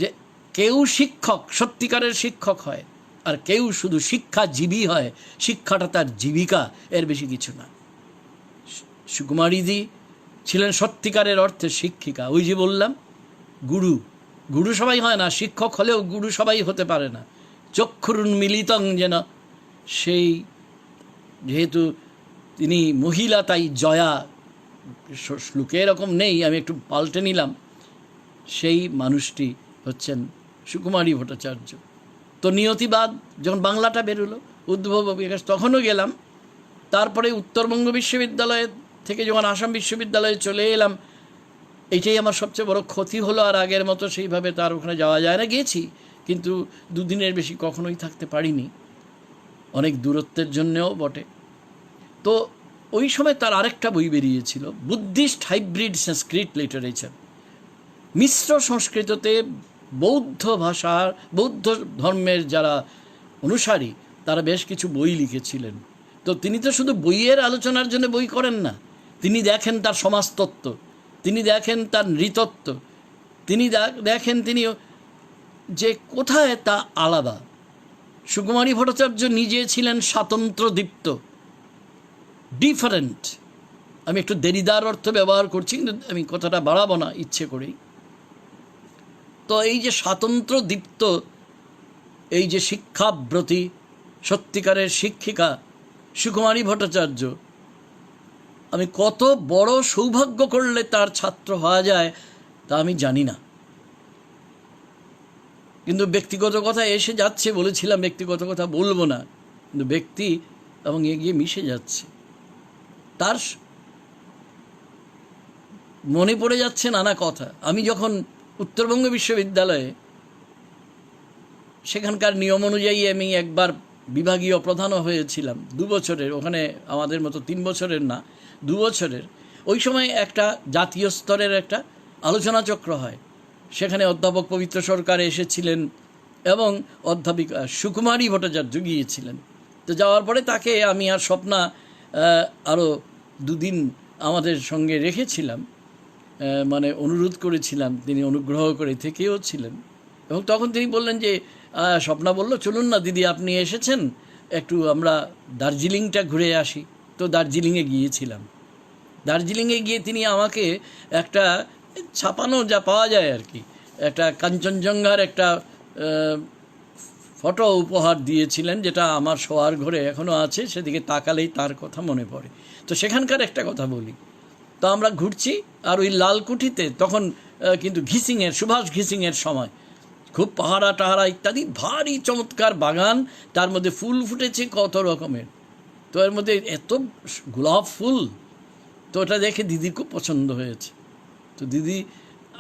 যে কেউ শিক্ষক, সত্যিকারের শিক্ষক হয়, আর কেউ শুধু শিক্ষাজীবী হয়, শিক্ষাটা তার জীবিকা, এর বেশি কিছু না। সুকুমারীদি ছিলেন সত্যিকারের অর্থে শিক্ষিকা। ওই যে বললাম, গুরু সবাই হয় না, শিক্ষক হলেও গুরু সবাই হতে পারে না। চক্ষুরুন্মিলিতং যেন, সেই যেহেতু তিনি মহিলা তাই জয়া, শ্লোকে এরকম নেই, আমি একটু পাল্টে নিলাম, সেই মানুষটি হচ্ছেন সুকুমারী ভট্টাচার্য। তো নিয়তিবাদ যখন বাংলাটা বেরোলো, উদ্ভব বিকাশ, তখনও গেলাম। তারপরে উত্তরবঙ্গ বিশ্ববিদ্যালয় থেকে যখন আসাম বিশ্ববিদ্যালয়ে চলে এলাম, এইটাই আমার সবচেয়ে বড় ক্ষতি হলো। আর আগের মতো সেইভাবে তার ওখানে যাওয়া যায় না, গেছি কিন্তু দুদিনের বেশি কখনোই থাকতে পারিনি, অনেক দূরত্বের জন্যেও বটে। তো ওই সময় তার আরেকটা বই বেরিয়েছিল, বুদ্ধিস্ট হাইব্রিড সংস্কৃত লিটারেচার। মিশ্র সংস্কৃততে বৌদ্ধ ভাষার, বৌদ্ধ ধর্মের যারা অনুসারী তারা বেশ কিছু বই লিখেছিলেন। তো তিনি তো শুধু বইয়ের আলোচনার জন্য বই করেন না, তিনি দেখেন তার সমাজতত্ত্ব, তিনি দেখেন তার নৃতত্ত্ব, তিনি দেখেন তিনি যে কোথায় তা আলাদা। সুকুমারী ভট্টাচার্য নিজে ছিলেন স্বাতন্ত্র্যদীপ্ত, ডিফারেন্ট। আমি একটু দেরিদার অর্থ ব্যবহার করছি, কিন্তু আমি কথাটা বাড়াবো না ইচ্ছে করেই। তো এই যে স্বাতন্ত্র্যদীপ্ত, এই যে শিক্ষাব্রতী সত্যিকারের শিক্ষিকা সুকুমারী ভট্টাচার্য, আমি কত বড় সৌভাগ্য করলে তার ছাত্র হওয়া যায় তা আমি জানি না। কিন্তু ব্যক্তিগত কথা এসে যাচ্ছে, বলেছিলাম ব্যক্তিগত কথা বলবো না, কিন্তু ব্যক্তি এবং এগিয়ে মিশে যাচ্ছে। তার মনে পড়ে যাচ্ছে নানা কথা। আমি যখন উত্তরবঙ্গ বিশ্ববিদ্যালয়ে, সেখানকার নিয়ম অনুযায়ী আমি একবার বিভাগীয় প্রধানও হয়েছিলাম 2 বছরের, ওখানে আমাদের মতো 3 বছরের না, 2 বছরের। ওই সময় একটা জাতীয় স্তরের একটা আলোচনা চক্র হয়, সেখানে অধ্যাপক পবিত্র সরকার এসেছিলেন, এবং অধ্যাপিকা সুকুমারী ভট্টাচার্য গিয়েছিলেন। তো যাওয়ার পরে তাকে আমি আর স্বপ্না আরও দুদিন আমাদের সঙ্গে রেখেছিলাম, মানে অনুরোধ করেছিলাম, তিনি অনুগ্রহ করে থেকেও ছিলেন। এবং তখন তিনি বললেন যে স্বপ্না বলল, চলুন না দিদি, আপনি এসেছেন, একটু আমরা দার্জিলিংটা ঘুরে আসি। তো দার্জিলিংয়ে গিয়েছিলাম। দার্জিলিংয়ে গিয়ে তিনি আমাকে একটা ছাপানো যা পাওয়া যায় আর কি, একটা কাঞ্চনজঙ্ঘার একটা ফটো উপহার দিয়েছিলেন, যেটা আমার শোয়ার ঘরে এখনও আছে, সেদিকে তাকালেই তার কথা মনে পড়ে। তো সেখানকার একটা কথা বলি। তো আমরা ঘুরছি, আর ওই লালকুঠিতে তখন কিন্তু ঘিসিংয়ের, সুভাষ ঘিসিংয়ের সময়, খুব পাহারা টাহারা ইত্যাদি, ভারী চমৎকার বাগান, তার মধ্যে ফুল ফুটেছে কত রকমের। তো এর মধ্যে এত গোলাপ ফুল, তো ওটা দেখে দিদির খুব পছন্দ হয়েছে। তো দিদি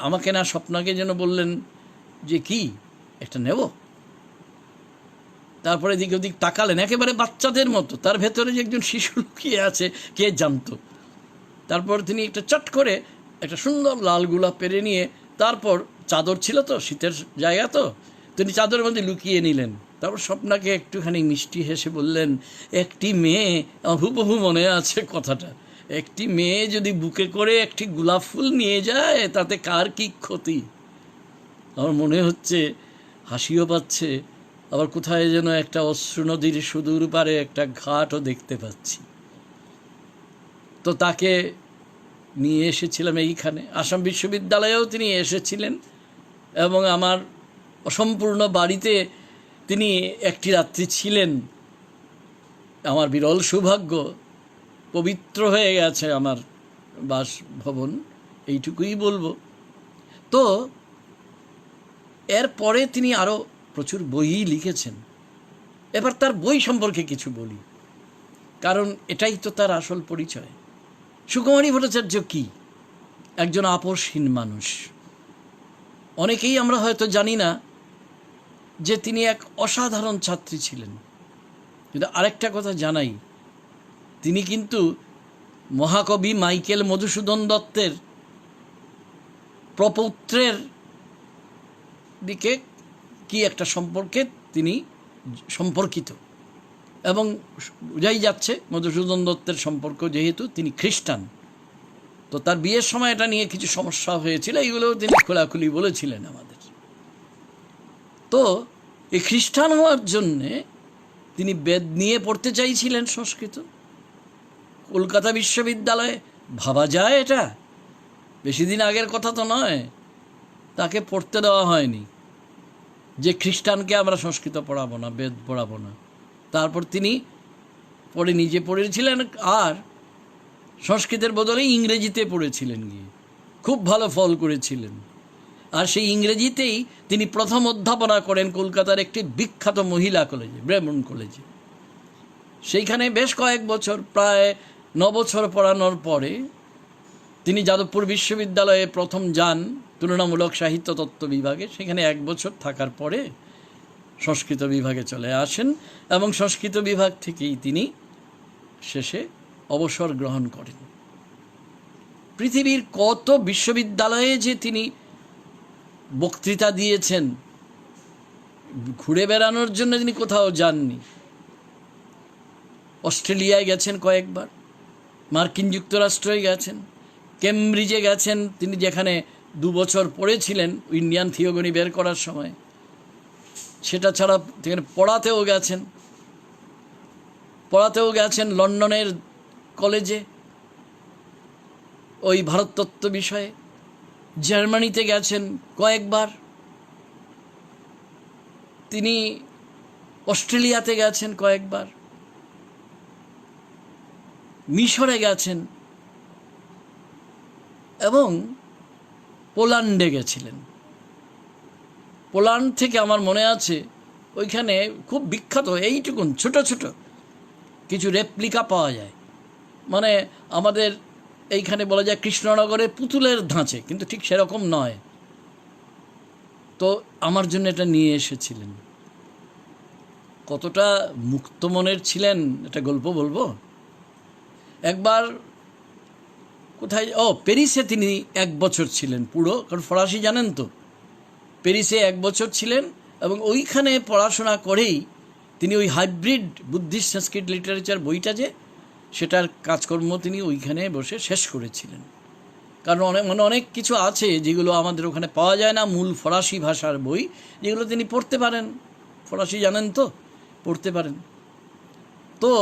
আমাকে না স্বপ্নাকে যেন বললেন যে কি একটা নেব। তারপরে এদিক ওদিক তাকালেন একেবারে বাচ্চাদের মতো, তার ভেতরে যে একজন শিশু লুকিয়ে আছে কে জানতো। তারপর তিনি একটা চট করে একটা সুন্দর লাল গোলাপ পেরে নিয়ে, তারপর চাদর ছিল তো, শীতের জায়গা তো, তিনি চাদরের মধ্যে লুকিয়ে নিলেন। তারপর স্বপ্নাকে একটুখানি মিষ্টি হেসে বললেন, একটি মেয়ে, হুবহু মনে আছে কথাটা, একটি মেয়ে যদি বুকে করে একটি গোলাপ ফুল নিয়ে যায় তাতে কার কি ক্ষতি। আমার মনে হচ্ছে হাসিও পাচ্ছে, আবার কোথায় যেন একটা অশ্রু নদীর সুদূর পারে একটা ঘাটও দেখতে পাচ্ছি। তো তাকে নিয়ে এসেছিলাম এইখানে, আসাম বিশ্ববিদ্যালয়েও তিনি এসেছিলেন, এবং আমার অসম্পূর্ণ বাড়িতে তিনি একটি রাত্রি ছিলেন। আমার বিরল সৌভাগ্য, পবিত্র হয়ে গেছে আমার বাসভবন, এইটুকুই বলবো। তো এরপরে তিনি আরও প্রচুর বই লিখেছেন। এবার তার বই সম্পর্কে কিছু বলি, কারণ এটাই তো তার আসল পরিচয়। সুকুমারী ভট্টাচার্য কি? একজন আপোষহীন মানুষ। অনেকেই আমরা হয়তো জানি না যে তিনি এক অসাধারণ ছাত্রী ছিলেন। কিন্তু আরেকটা কথা জানাই, তিনি কিন্তু মহাকবি মাইকেল মধুসূদন দত্তের প্রপৌত্রের দিকে কি একটা সম্পর্কে তিনি সম্পর্কিত, এবং বোঝাই যাচ্ছে মধুসূদন দত্তের সম্পর্ক, যেহেতু তিনি খ্রিস্টান। তো তার বিয়ের সময় এটা নিয়ে কিছু সমস্যা হয়েছিল, এইগুলোও তিনি খোলাখুলি বলেছিলেন আমাদের। তো এই খ্রিস্টান হওয়ার জন্যে তিনি বেদ নিয়ে পড়তে চাইছিলেন, সংস্কৃত, কলকাতা বিশ্ববিদ্যালয়ে। ভাবা যায় এটা? বেশি দিন আগের কথা তো নয়। তাকে পড়তে দেওয়া হয়নি যে খ্রিস্টানকে আমরা সংস্কৃত পড়াবো না, বেদ পড়াবো না। তারপর তিনি পড়ে নিজে পড়েছিলেন, আর সংস্কৃতের বদলে ইংরেজিতে পড়েছিলেন, গিয়ে খুব ভালো ফল করেছিলেন। আর সেই ইংরেজিতেই তিনি প্রথম অধ্যাপনা করেন কলকাতার একটি বিখ্যাত মহিলা কলেজে, ব্রেমন কলেজে। সেইখানে বেশ কয়েক বছর, প্রায় 9 বছর পড়ানোর পরে তিনি যাদবপুর বিশ্ববিদ্যালয়ে প্রথম যান তুলনামূলক সাহিত্য তত্ত্ব বিভাগে। সেখানে 1 বছর থাকার পরে সংস্কৃত বিভাগে চলে আসেন, এবং সংস্কৃত বিভাগ থেকেই তিনি শেষে অবসর গ্রহণ করেন। পৃথিবীর কত বিশ্ববিদ্যালয়ে যে তিনি বক্তৃতা দিয়েছেন, ঘুরে বেড়ানোর জন্য তিনি কোথাও যাননি। অস্ট্রেলিয়ায় গেছেন কয়েকবার, মার্কিন যুক্তরাষ্ট্রে গেছেন, কেমব্রিজে গেছেন তিনি, যেখানে 2 বছর পড়েছিলেন ইন্ডিয়ান থিওগনি বের করার সময়। সেটা ছাড়া সেখানে পড়াতেও গেছেন লন্ডনের কলেজে ওই ভারততত্ত্ব বিষয়ে। জার্মানিতে গেছেন কয়েকবার তিনি, অস্ট্রেলিয়াতে গেছেন কয়েকবার, মিশরে গেছেন, এবং পোল্যান্ডে গেছিলেন। পোল্যান্ড থেকে আমার মনে আছে ওইখানে খুব বিখ্যাত এইটুকুন ছোট ছোট কিছু রেপ্লিকা পাওয়া যায়, মানে আমাদের এইখানে বলা যায় কৃষ্ণনগরের পুতুলের ধাঁচে, কিন্তু ঠিক সেরকম নয়। তো আমার জন্য এটা নিয়ে এসেছিলেন। কতটা মুক্ত মনের ছিলেন, এটা গল্প বলবো। একবার কোথায়, প্যারিসে তিনি 1 বছর ছিলেন পুরো, কারণ ফরাসি জানেন তো। প্যারিসে 1 বছর ছিলেন, এবং ওইখানে পড়াশোনা করেই তিনি ওই হাইব্রিড বুদ্ধিস্ট সংস্কৃত লিটারেচার বইটা যে সেটার কাজকর্ম তিনি ওইখানে বসে শেষ করেছিলেন। কারণ অনেক কিছু আছে যেগুলো আমাদের ওখানে পাওয়া যায় না, মূল ফরাসি ভাষার বই, যেগুলো তিনি পড়তে পারেন। ফরাসি জানেন তো, পড়তে পারেন। তো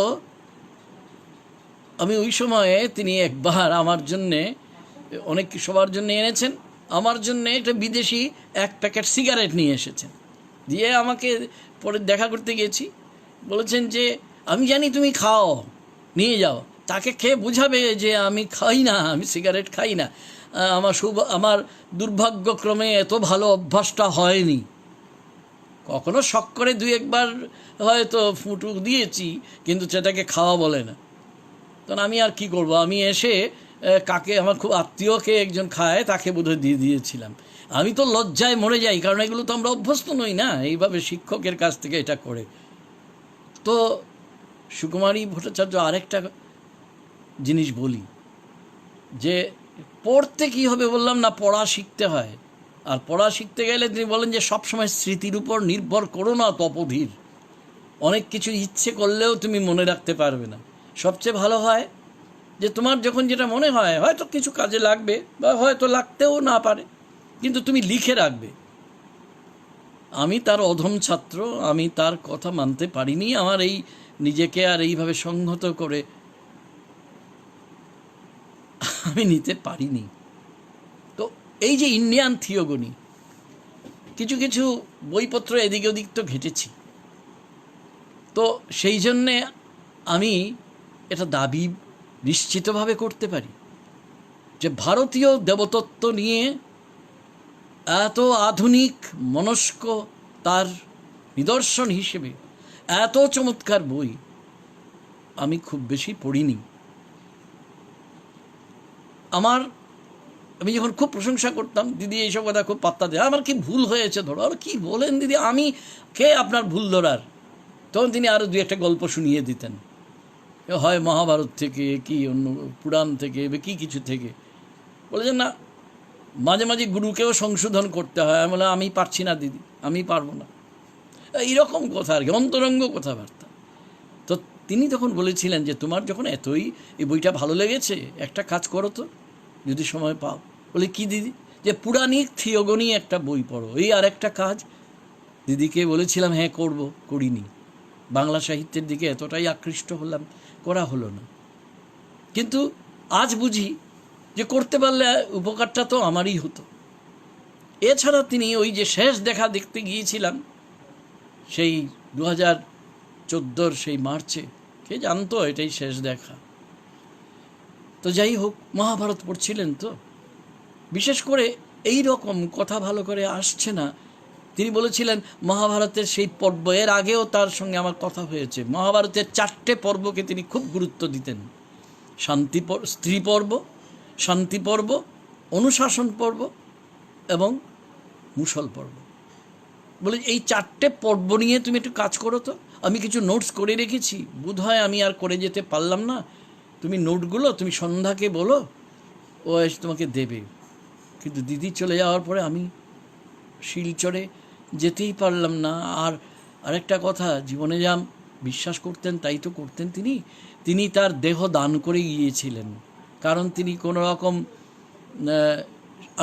আমি ওই সময়ে তিনি একবার আমার জন্যে, অনেক সবার জন্য এনেছেন, আমার জন্য একটা বিদেশি 1 প্যাকেট সিগারেট নিয়ে এসেছেন। দিয়ে আমাকে পরে দেখা করতে গেছি, বলেছেন যে আমি জানি তুমি খাও, নিয়ে যাও। তাকে খেয়ে বুঝাবে যে আমি খাই না, আমি সিগারেট খাই না, আমার দুর্ভাগ্যক্রমে এত ভালো অভ্যাসটা হয়নি। কখনো শখ করে 2-1 বার হয়তো ফুটু দিয়েছি, কিন্তু সেটাকে খাওয়া বলে না। তখন আমি আর কি করব, আমি এসে কাকে, আমার খুব আত্মীয়কে একজন খায়, তাকে বোধহয় দিয়ে দিয়েছিলাম। আমি তো লজ্জায় মরে যাই, কারণ এগুলো তো আমরা অভ্যস্ত নই না এইভাবে শিক্ষকের কাছ থেকে এটা করে। তো সুকুমারী ভট্টাচার্য আরেকটা জিনিস বলি, যে পড়তে কি হবে বললাম না, পড়া শিখতে হয়। আর পড়া শিখতে গেলে তিনি বলেন যে সবসময় স্মৃতির উপর নির্ভর করো না তপোধীর। অনেক কিছু ইচ্ছে করলেও তুমি মনে রাখতে পারবে না। সবচেয়ে ভালো হয় যে তোমার যখন যেটা মনে হয়, হয়তো কিছু কাজে লাগবে বা হয়তো লাগতেও না পারে, কিন্তু তুমি লিখে রাখবে। আমি তার অধম ছাত্র, আমি তার কথা মানতে পারিনি। আমার এই নিজেকে আর এইভাবে সংহত করে আমি নিতে পারিনি। তো এই যে ইন্ডিয়ান থিওগনি, কিছু কিছু বইপত্র এদিক ওদিক তো ঘেটেছি। তো সেই জন্যে আমি এটা দাবি নিশ্চিতভাবে করতে পারি যে ভারতীয় দেবতত্ত্ব নিয়ে এত আধুনিক মনস্ক তার নিদর্শন হিসেবে এত চমৎকার বই আমি খুব বেশি পড়িনি। আমি যখন খুব প্রশংসা করতাম, দিদি এইসব কথা খুব পাত্তা দেয়, আমার কি ভুল হয়েছে ধরো, আর কি বলেন দিদি, আমি কে আপনার ভুল ধরার। তখন তিনি আরও 2-1টা গল্প শুনিয়ে দিতেন, হয় মহাভারত থেকে, কি অন্য পুরাণ থেকে, কি কিছু থেকে। বলেছেন না, মাঝে মাঝে গুরুকেও সংশোধন করতে হয়। আমি বললাম আমি পারছি না দিদি, আমি পারবো না, এইরকম কথা আর কি, অন্তরঙ্গ কথাবার্তা। তো তিনি তখন বলেছিলেন যে তোমার যখন এতই এই বইটা ভালো লেগেছে, একটা কাজ করো তো, যদি সময় পাও। বলে কি দিদি? যে পুরাণিক থিওগনি একটা বই পড়ো, এই আর একটা কাজ। দিদিকে বলেছিলাম হ্যাঁ করব, করিনি। বাংলা সাহিত্যের দিকে এতটাই আকৃষ্ট হলাম, করা হলো না। কিন্তু আজ বুঝি যে করতে পারলে উপকারটা তো আমারই হতো। এছাড়া তিনি ওই যে শেষ দেখা দেখতে গিয়েছিলাম সেই 2014 সেই মার্চে, কে জানতো এটাই শেষ দেখা। তো যাই হোক, মহাভারত পড়ছিলেন তো, বিশেষ করে এই রকম কথা ভালো করে আসছে না। তিনি বলেছিলেন মহাভারতের সেই পর্ব, এর আগেও তার সঙ্গে আমার কথা হয়েছে, মহাভারতের 4টে পর্বকে তিনি খুব গুরুত্ব দিতেন। স্ত্রী পর্ব, শান্তি পর্ব, অনুশাসন পর্ব এবং মুসল পর্ব। বলে এই 4টে পর্ব নিয়ে তুমি একটু কাজ করো তো। আমি কিছু নোটস করে রেখেছি, বোধহয় আমি আর করে যেতে পারলাম না, তুমি নোটগুলো তুমি সন্ধ্যাকে বলো, ও এসে তোমাকে দেবে। কিন্তু দিদি চলে যাওয়ার পরে আমি শিলচরে যেতেই পারলাম না। আর আরেকটা কথা, জীবনে যা বিশ্বাস করতেন তাই তো করতেন তিনি তার দেহ দান করে গিয়েছিলেন, কারণ তিনি কোনো রকম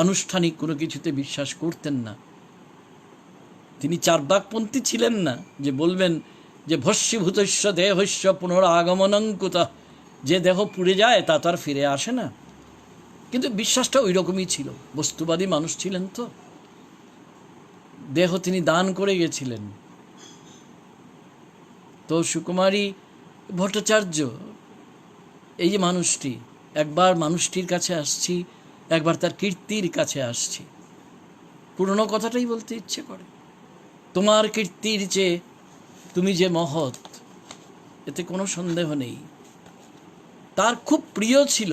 আনুষ্ঠানিক কোনো কিছুতে বিশ্বাস করতেন না। তিনি চার্বাকপন্থী ছিলেন না, যে বলবেন যে ভস্মীভূতস্য দেহস্য পুনরাগমনঙ্কুত, যে দেহ পুড়ে যায় তা তো আর ফিরে আসে না। কিন্তু বিশ্বাসটা ওই রকমই ছিল, বস্তুবাদী মানুষ ছিলেন তো, দেহ তিনি দান করে গেছিলেন। তো সুকুমারী ভট্টাচার্য এই যে মানুষটি, একবার মানুষটির কাছে আসছি, একবার তার কীর্তির কাছে আসছি। পুরনো কথাটাই বলতে ইচ্ছে করে, তোমার কীর্তির চেয়ে তুমি যে মহৎ, এতে কোনো সন্দেহ নেই। তার খুব প্রিয় ছিল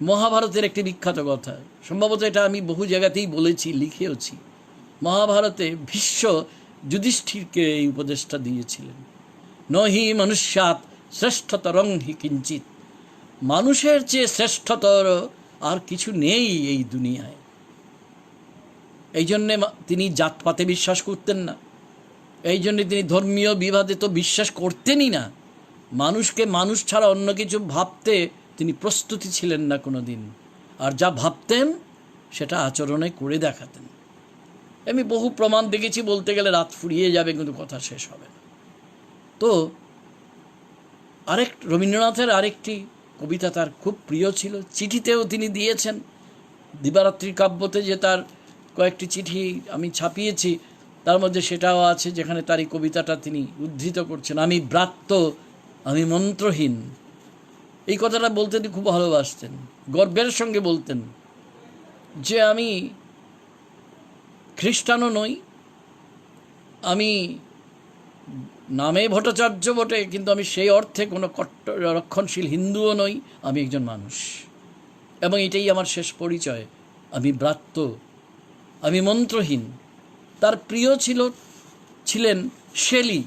মহাভারতের একটি বিখ্যাত কথা, সম্ভবত এটা আমি বহু জায়গাতেই বলেছি, লিখেওছি। মহাভারতে ভীষ্ম যুধিষ্ঠিরকে এই উপদেশটা দিয়েছিলেন, নহি মনুষ্যাৎ শ্রেষ্ঠতরং হি কিঞ্চিৎ, মানুষের চেয়ে শ্রেষ্ঠতর আর কিছু নেই এই দুনিয়ায়। এই জন্যে তিনি জাতপাতে বিশ্বাস করতেন না, এই জন্যে তিনি ধর্মীয় বিবাদে তো বিশ্বাস করতেনই না। মানুষকে মানুষ ছাড়া অন্য কিছু ভাবতে তিনি প্রস্তুতি ছিলেন না কোনো দিন, আর যা ভাবতেন সেটা আচরণে করে দেখাতেন। আমি বহু প্রমাণ দেখেছি, বলতে গেলে রাত ফুরিয়ে যাবে, কিন্তু কথা শেষ হবে না। তো রবীন্দ্রনাথের আরেকটি কবিতা তার খুব প্রিয় ছিল, চিঠিতেও তিনি দিয়েছেন। দিবারাত্রি কাব্যতে যে তার কয়েকটি চিঠি আমি ছাপিয়েছি, তার মধ্যে সেটাও আছে, যেখানে তার এই কবিতাটা তিনি উদ্ধৃত করছেন, আমি ব্রাত্য, আমি মন্ত্রহীন। এই কথাটা বলতে তিনি খুব ভালোবাসতেন, গর্বের সঙ্গে বলতেন যে আমি খ্রিস্টানও নই, আমি নামে ভট্টাচার্য বটে, কিন্তু আমি সেই অর্থে কোনো কট্টর রক্ষণশীল হিন্দুও নই, আমি একজন মানুষ, এবং এটাই আমার শেষ পরিচয়, আমি ব্রাত্য, আমি মন্ত্রহীন। তার প্রিয় ছিলেন শেলি,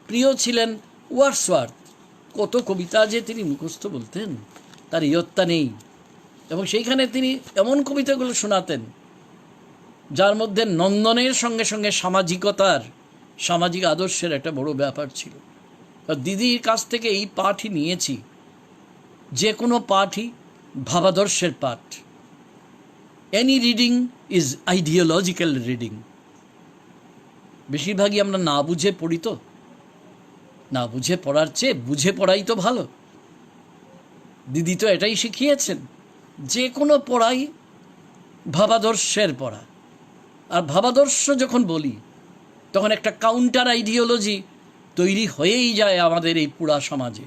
প্রিয় ছিলেন ওয়ার্ডসওয়ার্থ। কত কবিতা যে তিনি মুখস্থ বলতেন, তার ইয়ত্তা নেই। এবং সেইখানে তিনি এমন কবিতাগুলো শোনাতেন যার মধ্যে নন্দনের সঙ্গে সঙ্গে সামাজিক আদর্শের একটা বড় ব্যাপার ছিল। দিদির কাছ থেকে এই পাঠই নিয়েছি, যে কোনো পাঠই ভাবাদর্শের পাঠ। Any reading is ideological reading. বেশিরভাগই আমরা না বুঝে পড়ি, তো না বুঝে পড়ার চেয়ে বুঝে পড়াই তো ভালো। দিদি তো এটাই শিখিয়েছেন, যে কোনো পড়াই ভাবাদর্শের পড়া। আর ভাবাদর্শ যখন বলি, তখন একটা কাউন্টার আইডিওলজি তৈরি হয়েই যায় আমাদের এই পুরা সমাজে।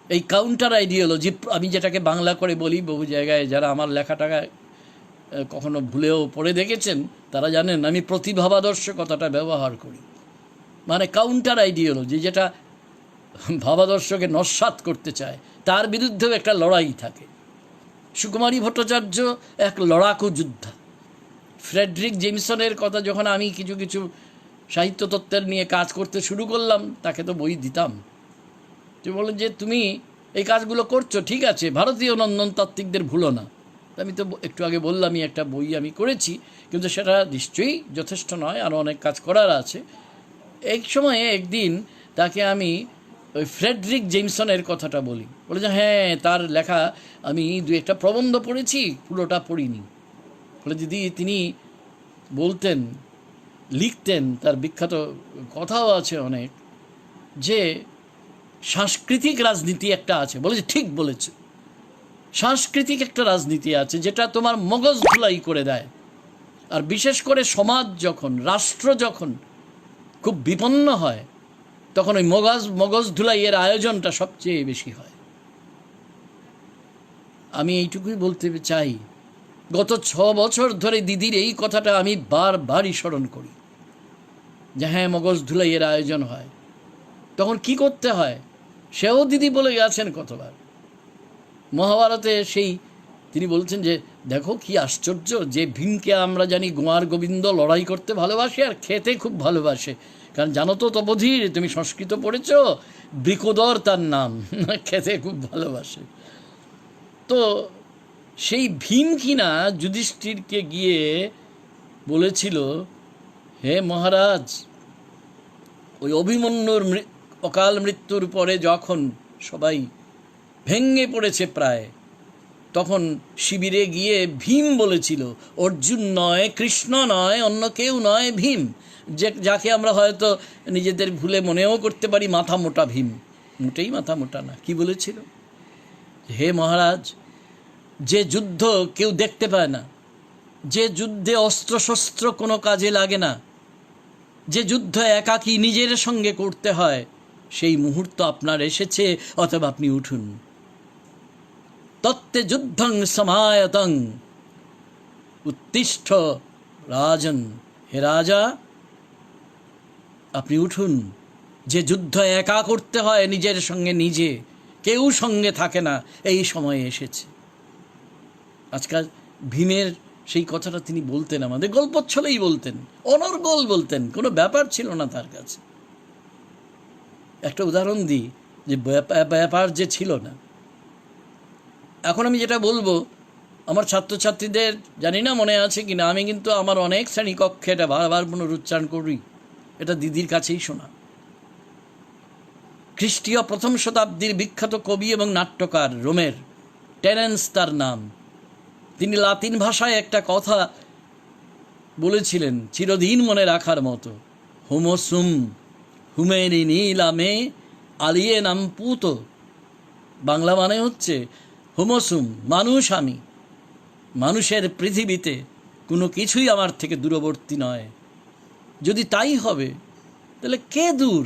এই কাউন্টার আইডিওলজি, আমি যেটাকে বাংলা করে বলি, বহু জায়গায় যারা আমার লেখাটাকে কখনো ভুলেও পড়ে দেখেছেন তারা জানেন আমি প্রতিভাবাদর্শ কথাটা ব্যবহার করি। মানে কাউন্টার আইডিওলজি, যেটা ভাবাদর্শকে নস্যাৎ করতে চায়, তার বিরুদ্ধেও একটা লড়াই থাকে। সুকুমারী ভট্টাচার্য এক লড়াকু যোদ্ধা। ফ্রেডরিক জেমসনের কথা যখন আমি কিছু কিছু সাহিত্য তত্ত্বের নিয়ে কাজ করতে শুরু করলাম, তাকে তো বই দিতাম। তুই বলেন যে তুমি এই কাজগুলো করছো, ঠিক আছে, ভারতীয় নন্দনতাত্ত্বিকদের ভুলো না। আমি তো একটু আগে বললামই একটা বই আমি করেছি, কিন্তু সেটা নিশ্চয়ই যথেষ্ট নয়, আরও অনেক কাজ করার আছে। এক সময়ে একদিন তাকে আমি ওই ফ্রেডরিক জেমসনের কথাটা বলি, বলে যে হ্যাঁ, তার লেখা আমি দু একটা প্রবন্ধ পড়েছি, পুরোটা পড়িনি। বলে দিদি, তিনি বলতেন, লিখতেন, তার বিখ্যাত কথাও আছে অনেক, যে সাংস্কৃতিক রাজনীতি একটা আছে। বলেছে ঠিক বলেছে, সাংস্কৃতিক একটা রাজনীতি আছে যেটা তোমার মগজ ধুলাই করে দেয়। আর বিশেষ করে সমাজ যখন, রাষ্ট্র যখন খুব বিপন্ন হয়, তখন ওই মগজ ধুলাইয়ের আয়োজনটা সবচেয়ে বেশি হয়। আমি এইটুকুই বলতে চাই, গত 6 বছর ধরে দিদির এই কথাটা আমি বারবারই স্মরণ করি, যে হ্যাঁ, মগজ ধুলাইয়ের আয়োজন হয়। তখন কি করতে হয় সেও দিদি বলে গেছেন কতবার। মহাভারতে তিনি বলছেন যে দেখো কি আশ্চর্য, যে ভীমকে আমরা জানি গোয়ার গোবিন্দ, লড়াই করতে ভালোবাসে আর খেতে খুব ভালোবাসে। কারণ জানো তো তপোধীর, তুমি সংস্কৃত পড়েছ, বৃকোদর তার নাম, খেতে খুব ভালোবাসে। তো সেই ভীম কিনা যুধিষ্ঠিরকে গিয়ে বলেছিল, হে মহারাজ, ওই অভিমন্যুর অকাল মৃত্যুর পরে যখন সবাই ভেঙে পড়েছে প্রায়, তখন শিবিরে গিয়ে ভীম বলেছিল, অর্জুন নয়, কৃষ্ণ নয়, অন্য কেউ নয়, ভীম, যাকে আমরা হয়তো নিজেদের ভুলে মনেও করতে পারি মাথা মোটা ভীম। মোটেই মাথা মোটা না। কি বলেছিল? হে মহারাজ, যে যুদ্ধ কেউ দেখতে পায় না, যে যুদ্ধে অস্ত্রশস্ত্র কোনো কাজে লাগে না, যে যুদ্ধ একাকী নিজের সঙ্গে করতে হয়, সেই মুহূর্ত আপনার এসেছে, অথবা আপনি উঠুন। তত্ত্বে যুদ্ধং সমায়তং উত্তিষ্ঠ রাজন, হে রাজা আপনি উঠুন। যে যুদ্ধ একা করতে হয় নিজের সঙ্গে নিজে, কেউ সঙ্গে থাকে না, এই সময়ে এসেছে। আজকাল ভীমের সেই কথাটা তিনি বলতেন, আমাদের গল্পচ্ছলেই বলতেন, অনর্গল বলতেন, কোনো ব্যাপার ছিল না তার কাছে। একটা উদাহরণ দিই, যে ব্যাপার যে ছিল না। এখন আমি যেটা বলবো আমার ছাত্রছাত্রীদের জানি না মনে আছে কিনা, আমি কিন্তু আমার অনেক শ্রেণীকক্ষে এটা বারবার পুনরুচ্চারণ করি, এটা দিদির কাছেই শোনা। খ্রিস্টীয় প্রথম শতাব্দীর বিখ্যাত কবি এবং নাট্যকার রোমের, টেরেন্স তার নাম। তিনি লাতিন ভাষায় একটা কথা বলেছিলেন চিরদিন মনে রাখার মতো, হোমোসুম হুমেরি নীলামে আলিয়েনাম পুতো। বাংলা মানে হচ্ছে হোমোসুম মানুষ আমি, মানুষের পৃথিবীতে কোনো কিছুই আমার থেকে দূরবর্তী নয়। যদি তাই হবে তাহলে কে দূর?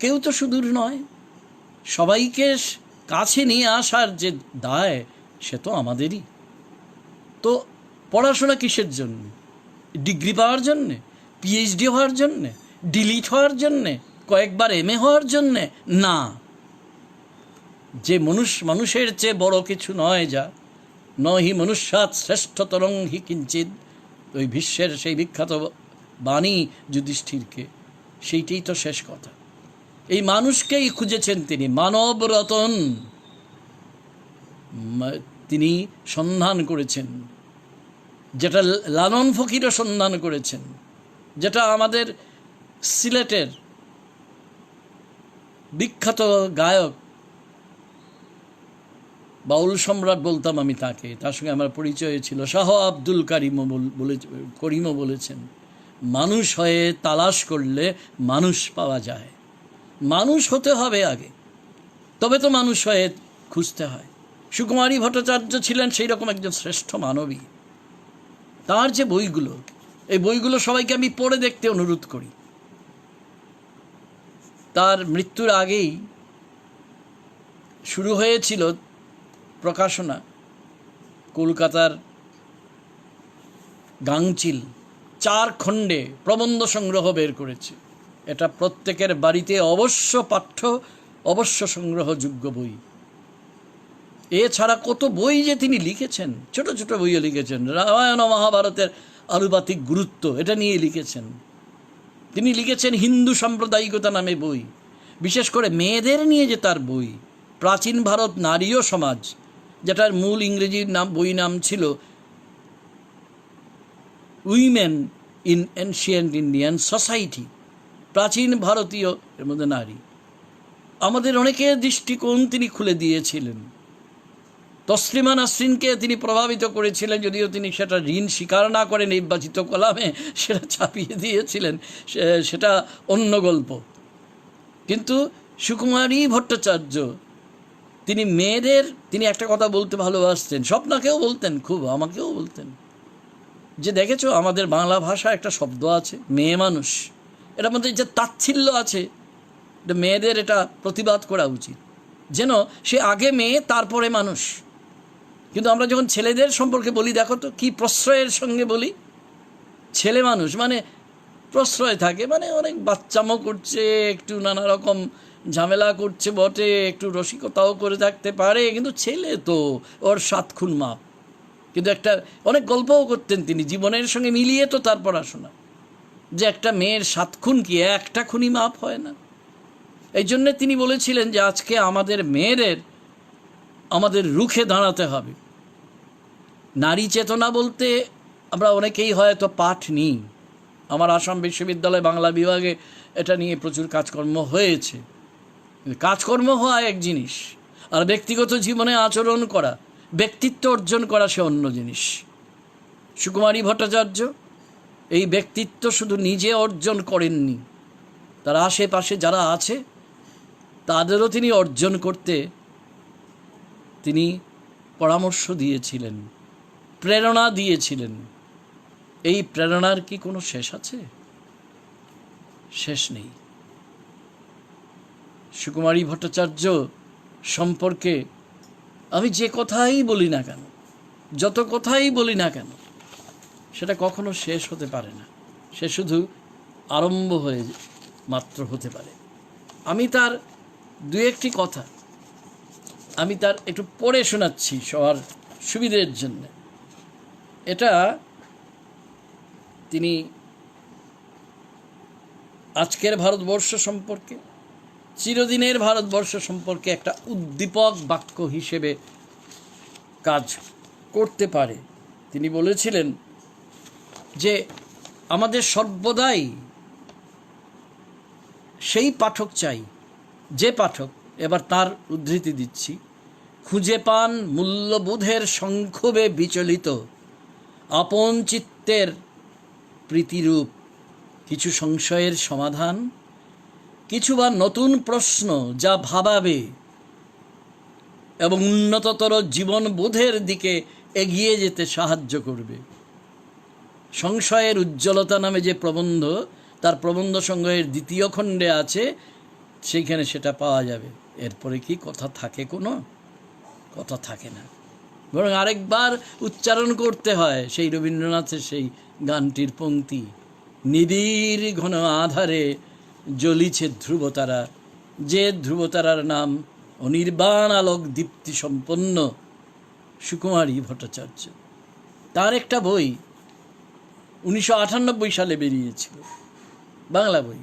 কেউ তো সুদূর নয়। সবাইকে কাছে নিয়ে আসার যে দায় সে তো আমাদেরই। তো পড়াশোনা কিসের জন্য? ডিগ্রি পাওয়ার জন্যে, পিএইচডি হওয়ার জন্যে, ডিলিট হওয়ার জন্যে, কয়েকবার এমএ হওয়ার জন্যে না। যে মানুষের চেয়ে বড় কিছু নয়, যা নহি মনুষ্যাৎ শ্রেষ্ঠতরং হি কিঞ্চিৎ, ওই বিশ্বের সেই বিখ্যাত বাণী যুধিষ্ঠিরকে, সেইটাই তো শেষ কথা। এই মানুষকেই খুঁজেছেন তিনি, মানব রতন তিনি সন্ধান করেছেন, যেটা লালন ফকিরও সন্ধান করেছেন, যেটা আমাদের সিলেটের বিখ্যাত গায়ক, বাউল সম্রাট বলতাম আমি তাকে, তার সঙ্গে আমার পরিচয় ছিল, শাহ আব্দুল করিমও বলেছেন, মানুষ হয়ে তালাশ করলে মানুষ পাওয়া যায়। মানুষ হতে হবে আগে, তবে তো মানুষ হয়ে খুঁজতে হয়। সুকুমারী ভট্টাচার্য ছিলেন সেই রকম একজন শ্রেষ্ঠ মানবী। তার যে বইগুলো, এই বইগুলো সবাইকে আমি পড়ে দেখতে অনুরোধ করি। তার মৃত্যুর আগেই শুরু হয়েছিল প্রকাশনা, কলকাতার গাংচিল 4 খণ্ডে প্রবন্ধ সংগ্রহ বের করেছে। এটা প্রত্যেকের বাড়িতে অবশ্য পাঠ্য, অবশ্য সংগ্রহযোগ্য বই। এছাড়া কত বই যে তিনি লিখেছেন, ছোট ছোট বইও লিখেছেন। রামায়ণ মহাভারতের আনুপাতিক গুরুত্ব, এটা নিয়ে লিখেছেন। তিনি লিখেছেন হিন্দু সাম্প্রদায়িকতা নামে বই, বিশেষ করে মেয়েদের নিয়ে যে তার বই, প্রাচীন ভারত নারী ও সমাজ, যেটার মূল ইংরেজি বই নাম ছিল women in ancient Indian society, প্রাচীন ভারতীয় এর মধ্যে নারী। আমাদের অনেকের দৃষ্টিকোণ তিনি খুলে দিয়েছিলেন। তসলিমা নাসরিনকে তিনি প্রভাবিত করেছিলেন, যদিও তিনি সেটা ঋণ স্বীকার না করে নির্বাচিত কলামে সেটা ছাপিয়ে দিয়েছিলেন, সেটা অন্য গল্প। কিন্তু সুকুমারী ভট্টাচার্য তিনি মেয়েদের, তিনি একটা কথা বলতে ভালোবাসতেন, স্বপ্নাকেও বলতেন, খুব আমাকেও বলতেন, যে দেখেছো আমাদের বাংলা ভাষা একটা শব্দ আছে মেয়ে মানুষ, এটার মধ্যে যে তাচ্ছিল্য আছে, এটা মেয়েদের এটা প্রতিবাদ করা উচিত, যেন সে আগে মেয়ে তারপরে মানুষ। কিন্তু আমরা যখন ছেলেদের সম্পর্কে বলি, দেখো তো কি প্রশ্রয়ের সঙ্গে বলি, ছেলে মানুষ মানে প্রশ্রয় থাকে, মানে অনেক বাচ্চামো করছে, একটু নানা রকম ঝামেলা করছে বটে, একটু রসিকতাও করে থাকতে পারে, কিন্তু ছেলে তো ওর 7 খুন মাপ। কিন্তু একটা অনেক গল্পও করতেন তিনি, জীবনের সঙ্গে মিলিয়ে তো তার পড়াশোনা, যে একটা মেয়ের 7 খুন কি একটা খুনই মাপ হয় না। এই জন্যে তিনি বলেছিলেন যে আজকে আমাদের মেয়েদের আমাদের রুখে দাঁড়াতে হবে। নারী চেতনা বলতে আমরা অনেকেই হয়তো পাঠ নিই। আমার আসাম বিশ্ববিদ্যালয় বাংলা বিভাগে এটা নিয়ে প্রচুর কাজকর্ম হয়েছে। কাজকর্ম হওয়া এক জিনিস, আর ব্যক্তিগত জীবনে আচরণ করা, ব্যক্তিত্ব অর্জন করা সে অন্য জিনিস। সুকুমারী ভট্টাচার্য এই ব্যক্তিত্ব শুধু নিজে অর্জন করেননি, তার আশেপাশে যারা আছে তাদেরও তিনি অর্জন করতে তিনি পরামর্শ দিয়েছিলেন, প্রেরণা দিয়েছিলেন। এই প্রেরণার কি কোনো শেষ আছে? শেষ নেই। সুকুমারী ভট্টাচার্য সম্পর্কে আমি যে কথাই বলি না কেন, যত কথাই বলি না কেন, সেটা কখনো শেষ হতে পারে না, সে শুধু আরম্ভ হয়ে মাত্র হতে পারে। আমি তার 2-1টি কথা আমি তার একটু পড়ে শোনাচ্ছি সবার সুবিধের জন্য। এটা তিনি আজকের ভারতবর্ষ সম্পর্কে, চিরদিনের ভারতবর্ষ সম্পর্কে একটা উদ্দীপক বাক্য হিসেবে কাজ করতে পারে। তিনি বলেছিলেন যে আমাদের সর্বদাই সেই পাঠক চাই যে পাঠক, এবার তার উদ্ধৃতি দিচ্ছি, খুঁজে পান মূল্যবোধের সংক্ষোভে বিচলিত আপন চিত্তের প্রীতিরূপ কিছু সংশয়ের সমাধান, কিছু বা নতুন প্রশ্ন যা ভাবাবে এবং উন্নততর জীবনবোধের দিকে এগিয়ে যেতে সাহায্য করবে। সংশয়ের উজ্জ্বলতা নামে যে প্রবন্ধ, তার প্রবন্ধ সংগ্রহের 2য় খণ্ডে আছে, সেইখানে সেটা পাওয়া যাবে। এরপরে কি কথা থাকে? কোনো কথা থাকে না, বরং আরেকবার উচ্চারণ করতে হয় সেই রবীন্দ্রনাথের সেই গানটির পংক্তি, নিবিড় ঘন আধারে জ্বলিছে ধ্রুবতারা, যে ধ্রুবতারার নাম অনির্বাণ আলোক দীপ্তি সম্পন্ন সুকুমারী ভট্টাচার্য। তার একটা বই 1998 সালে বেরিয়েছিল, বাংলা বই,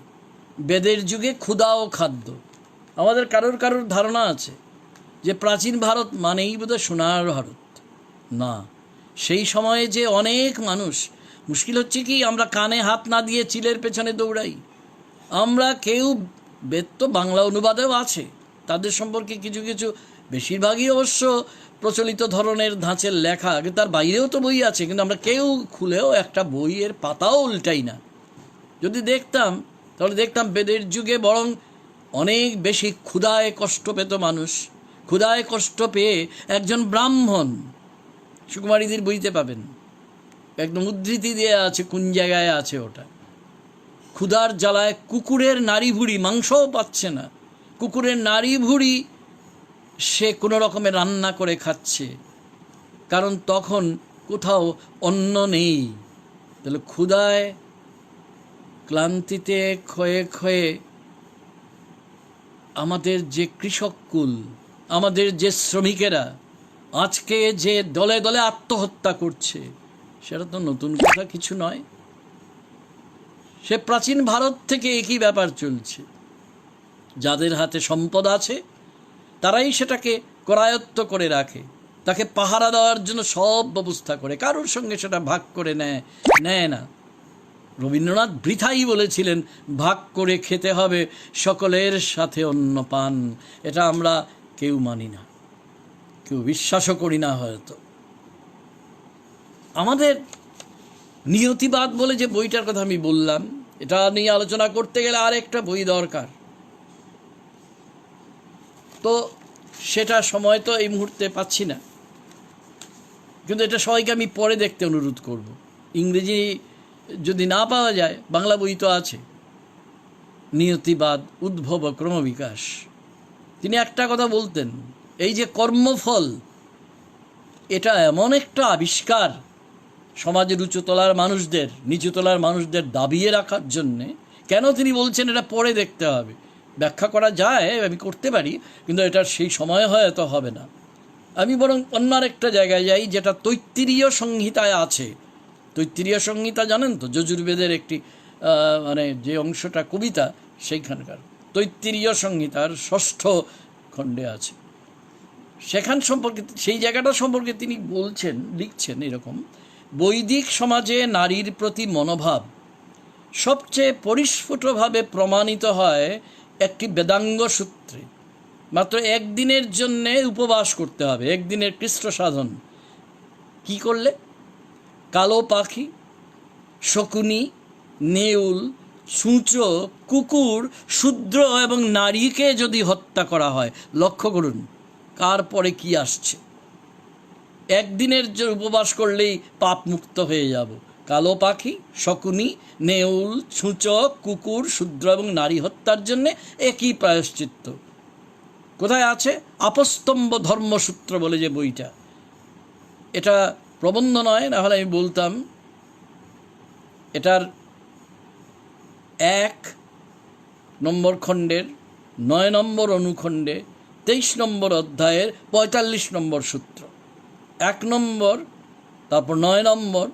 বেদের যুগে ক্ষুধা ও খাদ্য। আমাদের কারোর ধারণা আছে যে প্রাচীন ভারত মানেই বোধহয় সোনার ভারত। না, সেই সময়ে যে অনেক মানুষ, মুশকিল হচ্ছে কি আমরা কানে হাত না দিয়ে চিলের পেছনে দৌড়াই। আমরা কেউ, বেদ তো বাংলা অনুবাদেও আছে, তাদের সম্পর্কে কিছু কিছু, বেশিরভাগই অবশ্য প্রচলিত ধরনের ধাঁচের লেখা, তার বাইরেও তো বই আছে, কিন্তু আমরা কেউ খুলেও একটা বইয়ের পাতাও উল্টাই না। যদি দেখতাম তাহলে দেখতাম বেদের যুগে বরং অনেক বেশি ক্ষুধায় কষ্ট পেত মানুষ। ক্ষুধায় কষ্ট পেয়ে একজন ব্রাহ্মণ, সুকুমারীদের বইতে পাবেন, একদম উদ্ধৃতি দিয়ে আছে কোন জায়গায় আছে ওটা, ক্ষুধার জ্বালায় কুকুরের নাড়ি ভুড়ি, মাংসও পাচ্ছে না, কুকুরের নাড়ি ভুড়ি সে কোনো রকমে রান্না করে খাচ্ছে, কারণ তখন কোথাও অন্ন নেই। তাহলে ক্ষুধায় ক্লান্তিতে ক্ষয়ে ক্ষয়ে আমাদের যে কৃষককুল, আমাদের যে শ্রমিকেরা আজকে যে দলে দলে আত্মহত্যা করছে, সেটা তো নতুন কথা কিছু নয়। সে প্রাচীন ভারত থেকে একই ব্যাপার চলছে। যাদের হাতে সম্পদ আছে তারাই সেটাকে করায়ত্ত করে রাখে, তাকে পাহারা দেওয়ার জন্য সব ব্যবস্থা করে, কারোর সঙ্গে সেটা ভাগ করে নেয় না। রবীন্দ্রনাথ বৃথাই বলেছিলেন ভাগ করে খেতে হবে সকলের সাথে অন্ন পান। এটা আমরা কেউ মানি না, কেউ বিশ্বাসও করি না হয়তো। আমাদের নিয়তিবাদ বলে যে বইটার কথা আমি বললাম, এটা নিয়ে আলোচনা করতে গেলে আর একটা বই দরকার, তো সেটা সময় তো এই মুহূর্তে পাচ্ছি না, কিন্তু এটা সবাইকে আমি পরে দেখতে অনুরোধ করব। ইংরেজি যদি না পাওয়া যায়, বাংলা বই তো আছে, নিয়তিবাদ উদ্ভব ও ক্রমবিকাশ। তিনি একটা কথা বলতেন, এই যে কর্মফল, এটা এমন একটা আবিষ্কার সমাজের উঁচুতলার মানুষদের নিচুতলার মানুষদের দাবিয়ে রাখার জন্যে। কেন তিনি বলছেন এটা পরে দেখতে হবে, ব্যাখ্যা করা যায়, আমি করতে পারি, কিন্তু এটার সেই সময় হয়তো হবে না। আমি বরং অন্য আরেকটা জায়গায় যাই, যেটা তৈত্তিরীয় সংহিতায় আছে। তৈত্তিরীয় সংহিতা জানেন তো, যজুর্বেদের একটি মানে যে অংশটা কবিতা, সেইখানকার তৈত্তিরীয় সংহিতার 6ষ্ঠ খণ্ডে আছে। সেখান সম্পর্কে, সেই জায়গাটা সম্পর্কে তিনি বলছেন, লিখছেন এরকম, বৈদিক সমাজে নারীর প্রতি মনোভাব সবচেয়ে পরিস্ফুটভাবে প্রমাণিত হয় একটি বেদাঙ্গ সূত্রে। মাত্র একদিনের জন্যে উপবাস করতে হবে, একদিনের কৃষ্ট সাধন। কি করলে? কালো পাখি, শকুনি, নেউল, সূঁচো, কুকুর, শূদ্র এবং নারীকে যদি হত্যা করা হয়, লক্ষ্য করুন কার পরে কি আসছে। একদিনের উপবাস করলেই পাপ মুক্ত হয়ে যাব। কালো পাখি, শকুনি, নেউল, সূঁচো, কুকুর, শূদ্র এবং নারী হত্যার জন্যে একই প্রায়শ্চিত্ত। কোথায় আছে? আপস্তম্ভ ধর্মসূত্র বলে যে বইটা, এটা প্রবন্ধ নয়, না হলে আমি বলতাম। এটার 1 নম্বর খণ্ডের 9 নম্বর অনুখণ্ডে 23 নম্বর অধ্যায়ের 45 নম্বর সূত্র। 1 নম্বর, তারপর 9 নম্বর,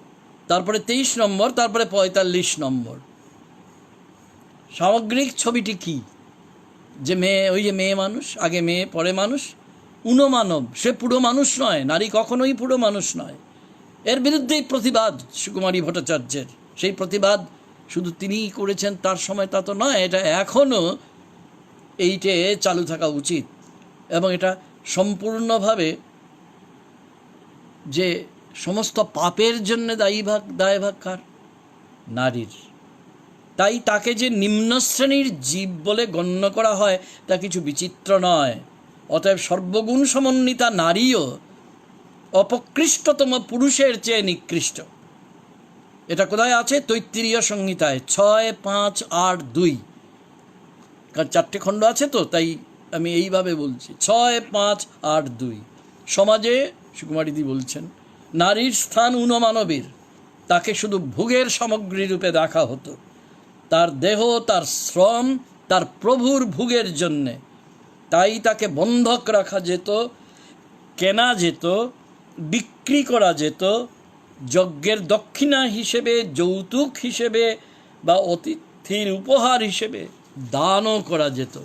তারপরে 23 নম্বর, তারপরে 45 নম্বর। সামগ্রিক ছবিটি কি? যে মেয়ে, ওই যে মেয়ে মানুষ, আগে মেয়ে পরে মানুষ, উনমানব, সে পুরো মানুষ নয়, নারী কখনোই পুরো মানুষ নয়। এর বিরুদ্ধেই প্রতিবাদ সুকুমারী ভট্টাচার্যের। সেই প্রতিবাদ শুধু তিনিই করেছেন তার সময় তা তো নয়, এটা এখনও এইটে চালু থাকা উচিত। এবং এটা সম্পূর্ণভাবে যে সমস্ত পাপের জন্য দায়ভাগ কার? নারীর। তাই তাকে যে নিম্ন শ্রেণীর জীব বলে গণ্য করা হয় তা কিছু বিচিত্র নয়। অতএব সর্বগুণ সমন্বিতা নারীও অপকৃষ্টতম পুরুষের চেয়ে নিকৃষ্ট। এটা কোথায় আছে? তৈত্তিরীয় সংহিতায় 6, 5, 8, 2। কারণ 4টে খণ্ড আছে তো, তাই আমি এইভাবে বলছি 6, 5, 8, 2। সমাজে সুকুমারীদি বলছেন নারীর স্থান উনমানবীর। তাকে শুধু ভোগের সামগ্রী রূপে দেখা হতো। তার দেহ, তার শ্রম, তার প্রভুর ভোগের জন্যে। তাই তাকে বন্ধক রাখা যেত, কেনা যেত, বিক্রি করা যেত, যজ্ঞের দক্ষিণা হিসেবে, যৌতুক হিসেবে বা অতিথির উপহার হিসেবে দানও করা যেত।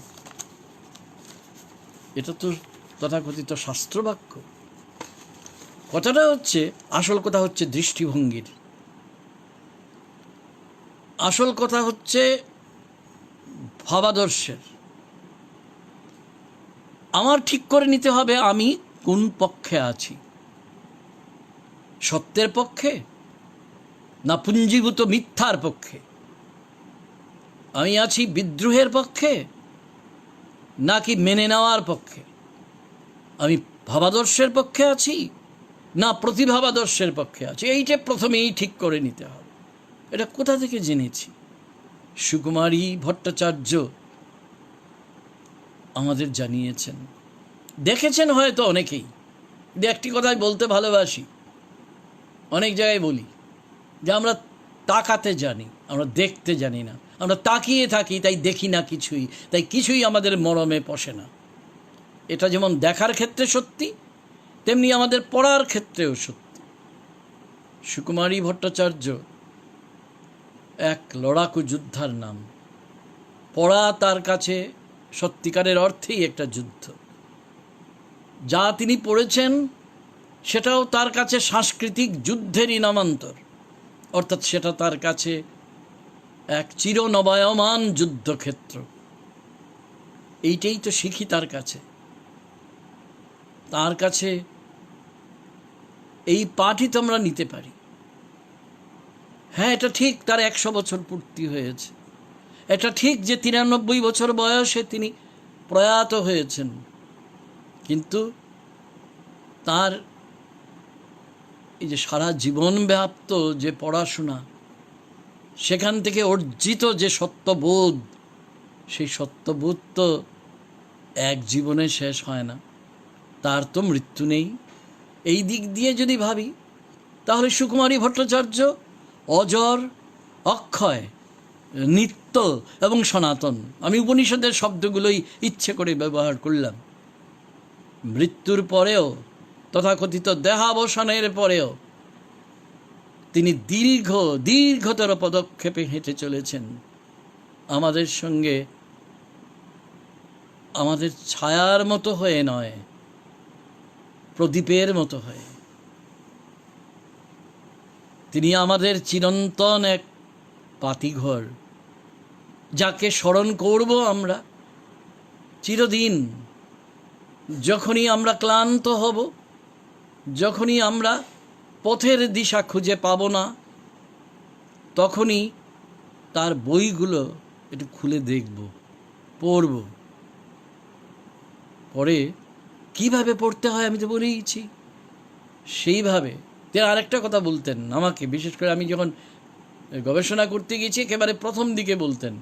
এটা তো তথাকথিত শাস্ত্রবাক্য। কথাটা হচ্ছে, আসল কথা হচ্ছে দৃষ্টিভঙ্গির। আসল কথা হচ্ছে ভাবাদর্শের। আমার ঠিক করে নিতে হবে আমি কোন পক্ষে আছি, সত্যের পক্ষে না পুঞ্জীভূত মিথ্যার পক্ষে? আমি আছি বিদ্রোহের পক্ষে নাকি মেনে নেওয়ার পক্ষে? আমি ভাবাদর্শের পক্ষে আছি না প্রতিভাবাদর্শের পক্ষে আছি? এইটা প্রথমেই ঠিক করে নিতে হবে। এটা কোথা থেকে জেনেছি? সুকুমারী ভট্টাচার্য আমাদের জানিয়েছেন, দেখেছেন হয়তো অনেকেই। কিন্তু একটি কথাই বলতে ভালোবাসি, অনেক জায়গায় বলি যে আমরা তাকাতে জানি, আমরা দেখতে জানি না। আমরা তাকিয়ে থাকি, তাই দেখি না কিছুই, তাই কিছুই আমাদের মরমে পশে না। এটা যেমন দেখার ক্ষেত্রে সত্যি, তেমনি আমাদের পড়ার ক্ষেত্রেও সত্যি। সুকুমারী ভট্টাচার্য এক লড়াকু যোদ্ধার নাম। পড়া তার কাছে সত্যিকারের অর্থেই একটা যুদ্ধ। যা তিনি পড়েছেন সেটাও তার কাছে সাংস্কৃতিক যুদ্ধেরই নামান্তর। অর্থাৎ সেটা তার কাছে এক চিরনবায়মান যুদ্ধক্ষেত্র। এইটাই তো শিখি তার কাছে। তার কাছে এই পাঠই তো আমরা নিতে পারি। হ্যাঁ, এটা ঠিক তার 100 বছর পূর্তি হয়েছে। এটা ঠিক যে 93 বছর বয়সে তিনি প্রয়াত হয়েছেন। কিন্তু তার এই যে সারা জীবন ব্যাপ্ত যে পড়াশোনা, সেখান থেকে অর্জিত যে সত্যবোধ, সেই সত্যবোধ তো এক জীবনে শেষ হয় না, তার তো মৃত্যু নেই। এই দিক দিয়ে যদি ভাবি তাহলে সুকুমারী ভট্টাচার্য অজর, অক্ষয়, নিত্য এবং সনাতন। আমি উপনিষদের শব্দগুলোই ইচ্ছে করে ব্যবহার করলাম। মৃত্যুর পরেও, তথাকথিত দেহাবসানের পরেও তিনি দীর্ঘতর পদক্ষেপে হেঁটে চলেছেন আমাদের সঙ্গে, আমাদের ছায়ার মতো হয়ে নয়, প্রদীপের মতো হয়ে। তিনি আমাদের চিরন্তন এক পাতিঘর, যাকে স্মরণ করব আমরা চিরদিন। যখনই আমরা ক্লান্ত হব, যখনই আমরা পথের দিশা খুঁজে পাব না, তখনই তার বইগুলো একটু খুলে দেখব, পড়ব। পরে কিভাবে পড়তে হয় আমি তো বলেইছি, সেইভাবে। তিনি আরেকটা কথা বলতেন আমাকে, বিশেষ করে আমি যখন গবেষণা করতে গেছি একেবারে প্রথম দিকে বলতেন,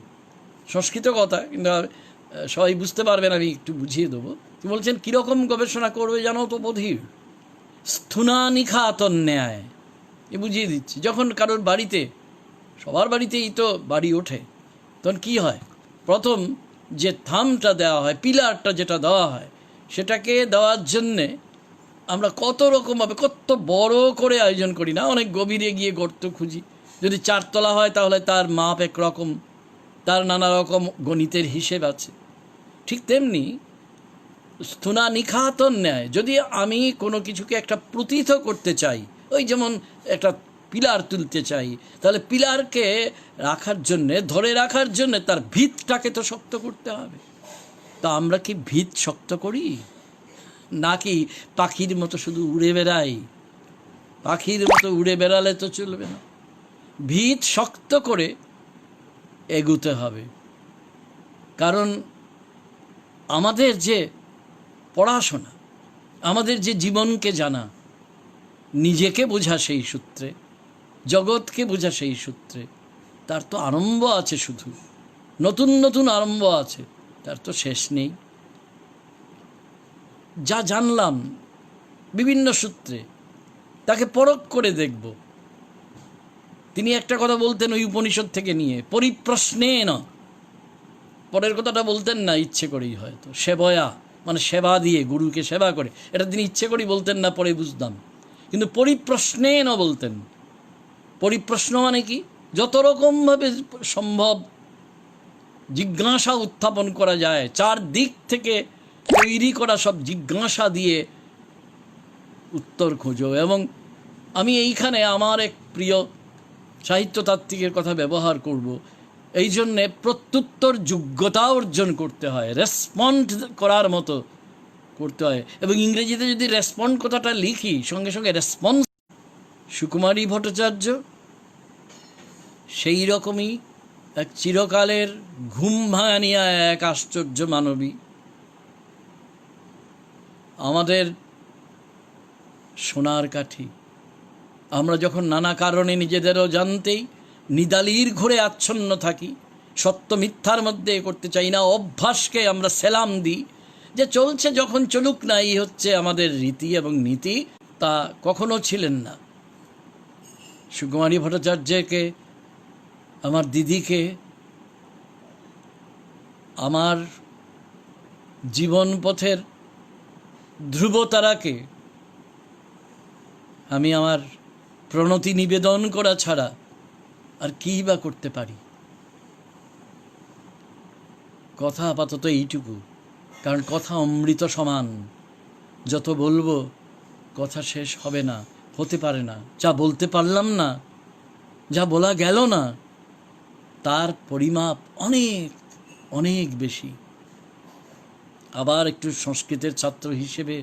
সংস্কৃত কথা, কিন্তু সবাই বুঝতে পারবেন, আমি একটু বুঝিয়ে দেবো। তিনি বলছেন, কীরকম গবেষণা করবে জানো তো বধির? স্থূনা নিখাতন ন্যায়। এ বুঝিয়ে দিচ্ছি। যখন কারোর বাড়িতে, সবার বাড়িতেই তো বাড়ি ওঠে, তখন কী হয়? প্রথম যে থামটা দেওয়া হয়, পিলারটা যেটা দেওয়া হয়, সেটাকে দেওয়ার জন্যে আমরা কত রকমভাবে, কত বড় করে আয়োজন করি না? অনেক গভীরে গিয়ে গর্ত খুঁজি। যদি 4 তলা হয় তাহলে তার মাপ একরকম, তার নানা রকম গণিতের হিসেব আছে। ঠিক তেমনি স্থূনা নিখাতন ন্যায় যদি আমি কোনো কিছুকে একটা প্রতীত করতে চাই, ওই যেমন একটা পিলার তুলতে চাই, তাহলে পিলারকে রাখার জন্যে, ধরে রাখার জন্যে তার ভিতটাকে তো শক্ত করতে হবে। তা আমরা কি ভিত শক্ত করি, নাকি পাখির মতো শুধু উড়ে বেড়াই? পাখির মতো উড়ে বেড়ালে তো চলবে না, ভিত শক্ত করে এগুতে হবে। কারণ আমাদের যে পড়াশোনা, আমাদের যে জীবনকে জানা, নিজেকে বোঝা সেই সূত্রে, জগৎকে বোঝা সেই সূত্রে, তার তো আরম্ভ আছে, শুধু নতুন নতুন আরম্ভ আছে, তার তো শেষ নেই। যা জানলাম বিভিন্ন সূত্রে, তাকে পরখ করে দেখব। তিনি একটা কথা বলতেন ওই উপনিষদ থেকে নিয়ে, পরিপ্রশ্নে না, পরের কথাটা বলতেন না ইচ্ছে করেই, হয়তো সেবয়া মানে সেবা দিয়ে, গুরুকে সেবা করে, এটা তিনি ইচ্ছে করেই বলতেন না, পরে বুঝতাম। কিন্তু পরিপ্রশ্নে না বলতেন। পরিপ্রশ্ন মানে কি? যত রকমভাবে সম্ভব জিজ্ঞাসা উত্থাপন করা যায়, চারদিক থেকে তৈরি করা সব জিজ্ঞাসা দিয়ে উত্তর খোঁজো। এবং আমি এইখানে আমার এক প্রিয় সাহিত্যতাত্ত্বিকের কথা ব্যবহার করব। এই জন্যে প্রত্যুত্তর যোগ্যতা অর্জন করতে হয়, রেসপন্ড করার মতো করতে হয়। এবং ইংরেজিতে যদি রেসপন্ড কথাটা লিখি, সঙ্গে সঙ্গে রেসপন্স। সুকুমারী ভট্টাচার্য সেই রকমই এক চিরকালের ঘুম ভাঙানিয়া এক আশ্চর্য মানবী। আমাদের সোনার কাঠি। আমরা যখন নানা কারণে নিজেদেরও জানতেই নিদালির ঘোরে আচ্ছন্ন থাকি, সত্য মিথ্যার মধ্যে করতে চাই না, অভ্যাসকে আমরা সেলাম দিই যে চলছে যখন চলুক না, এই হচ্ছে আমাদের রীতি এবং নীতি। তা কখনো ছিলেন না। সুকুমারী ভট্টাচার্যকে, আমার দিদিকে, আমার জীবন পথের ধ্রুবতারাকে আমি আমার প্রণতি নিবেদন করা ছাড়া আর কী বা করতে পারি? কথা আপাতত এইটুকু, কারণ কথা অমৃত সমান। যত বলবো কথা শেষ হবে না, হতে পারে না। যা বলতে পারলাম না, যা বলা গেল না, তার পরিমাপ অনেক অনেক বেশি। আবার একটু সংস্কৃতের ছাত্র হিসেবে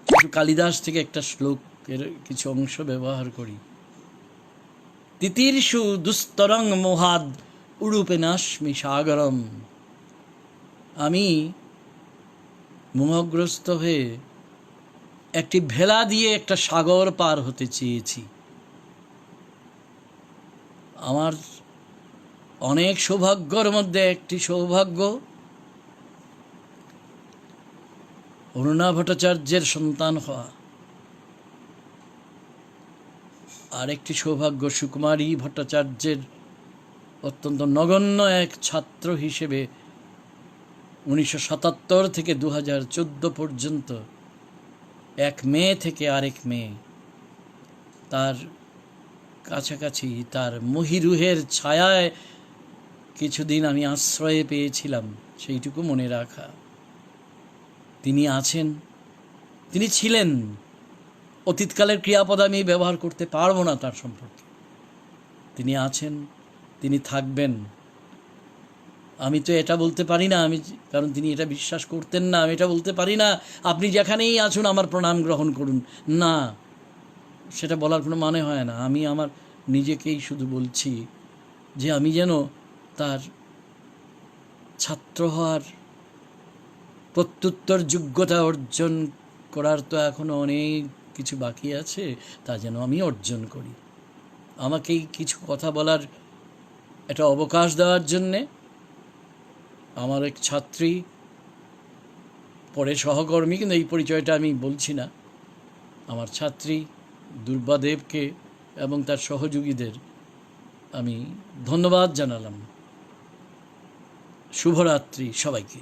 একটু কালিদাস থেকে একটা শ্লোকের কিছু অংশ ব্যবহার করি। তিতীর্ষু দুস্তরং মোহাদ উরূপেনাস্মি সাগরম। আমি মোহগ্রস্ত হয়ে একটি ভেলা দিয়ে একটা সাগর পার হতে চেয়েছি। আমার অনেক সৌভাগ্যর মধ্যে একটি সৌভাগ্য অরুণা ভট্টাচার্যের সন্তান হওয়া, আর একটি সৌভাগ্য সুকুমারী ভট্টাচার্যের অত্যন্ত নগণ্য এক ছাত্র হিসেবে 1977 থেকে 2014 পর্যন্ত এক মেয়ে থেকে আরেক মেয়ে, তার কাছাকাছি তার মহিরুহের ছায়ায় কিছুদিন আমি আশ্রয়ে পেয়েছিলাম, সেইটুকু মনে রাখা। তিনি আছেন, তিনি ছিলেন। অতীতকালের ক্রিয়াপদ আমি ব্যবহার করতে পারবো না তার সম্পর্কে। তিনি আছেন, তিনি থাকবেন। আমি তো এটা বলতে পারি না, কারণ তিনি এটা বিশ্বাস করতেন না, আমি এটা বলতে পারি না আপনি যেখানেই আছুন আমার প্রণাম গ্রহণ করুন, না, সেটা বলার কোনো মানে হয় না। আমি আমার নিজেকেই শুধু বলছি যে আমি যেন তার ছাত্র হওয়ার প্রত্যুত্তর যোগ্যতা অর্জন করার তো এখনও অনেক কিছু বাকি আছে, তা যেন আমি অর্জন করি। আমাকেই কিছু কথা বলার একটা অবকাশ দেওয়ার জন্যে আমার এক ছাত্রী, পরে সহকর্মী, কিন্তু এই পরিচয়টা আমি বলছি না, আমার ছাত্রী দুর্বা দেবকে এবং তার সহযোগীদের আমি ধন্যবাদ জানালাম। শুভরাত্রি সবাইকে।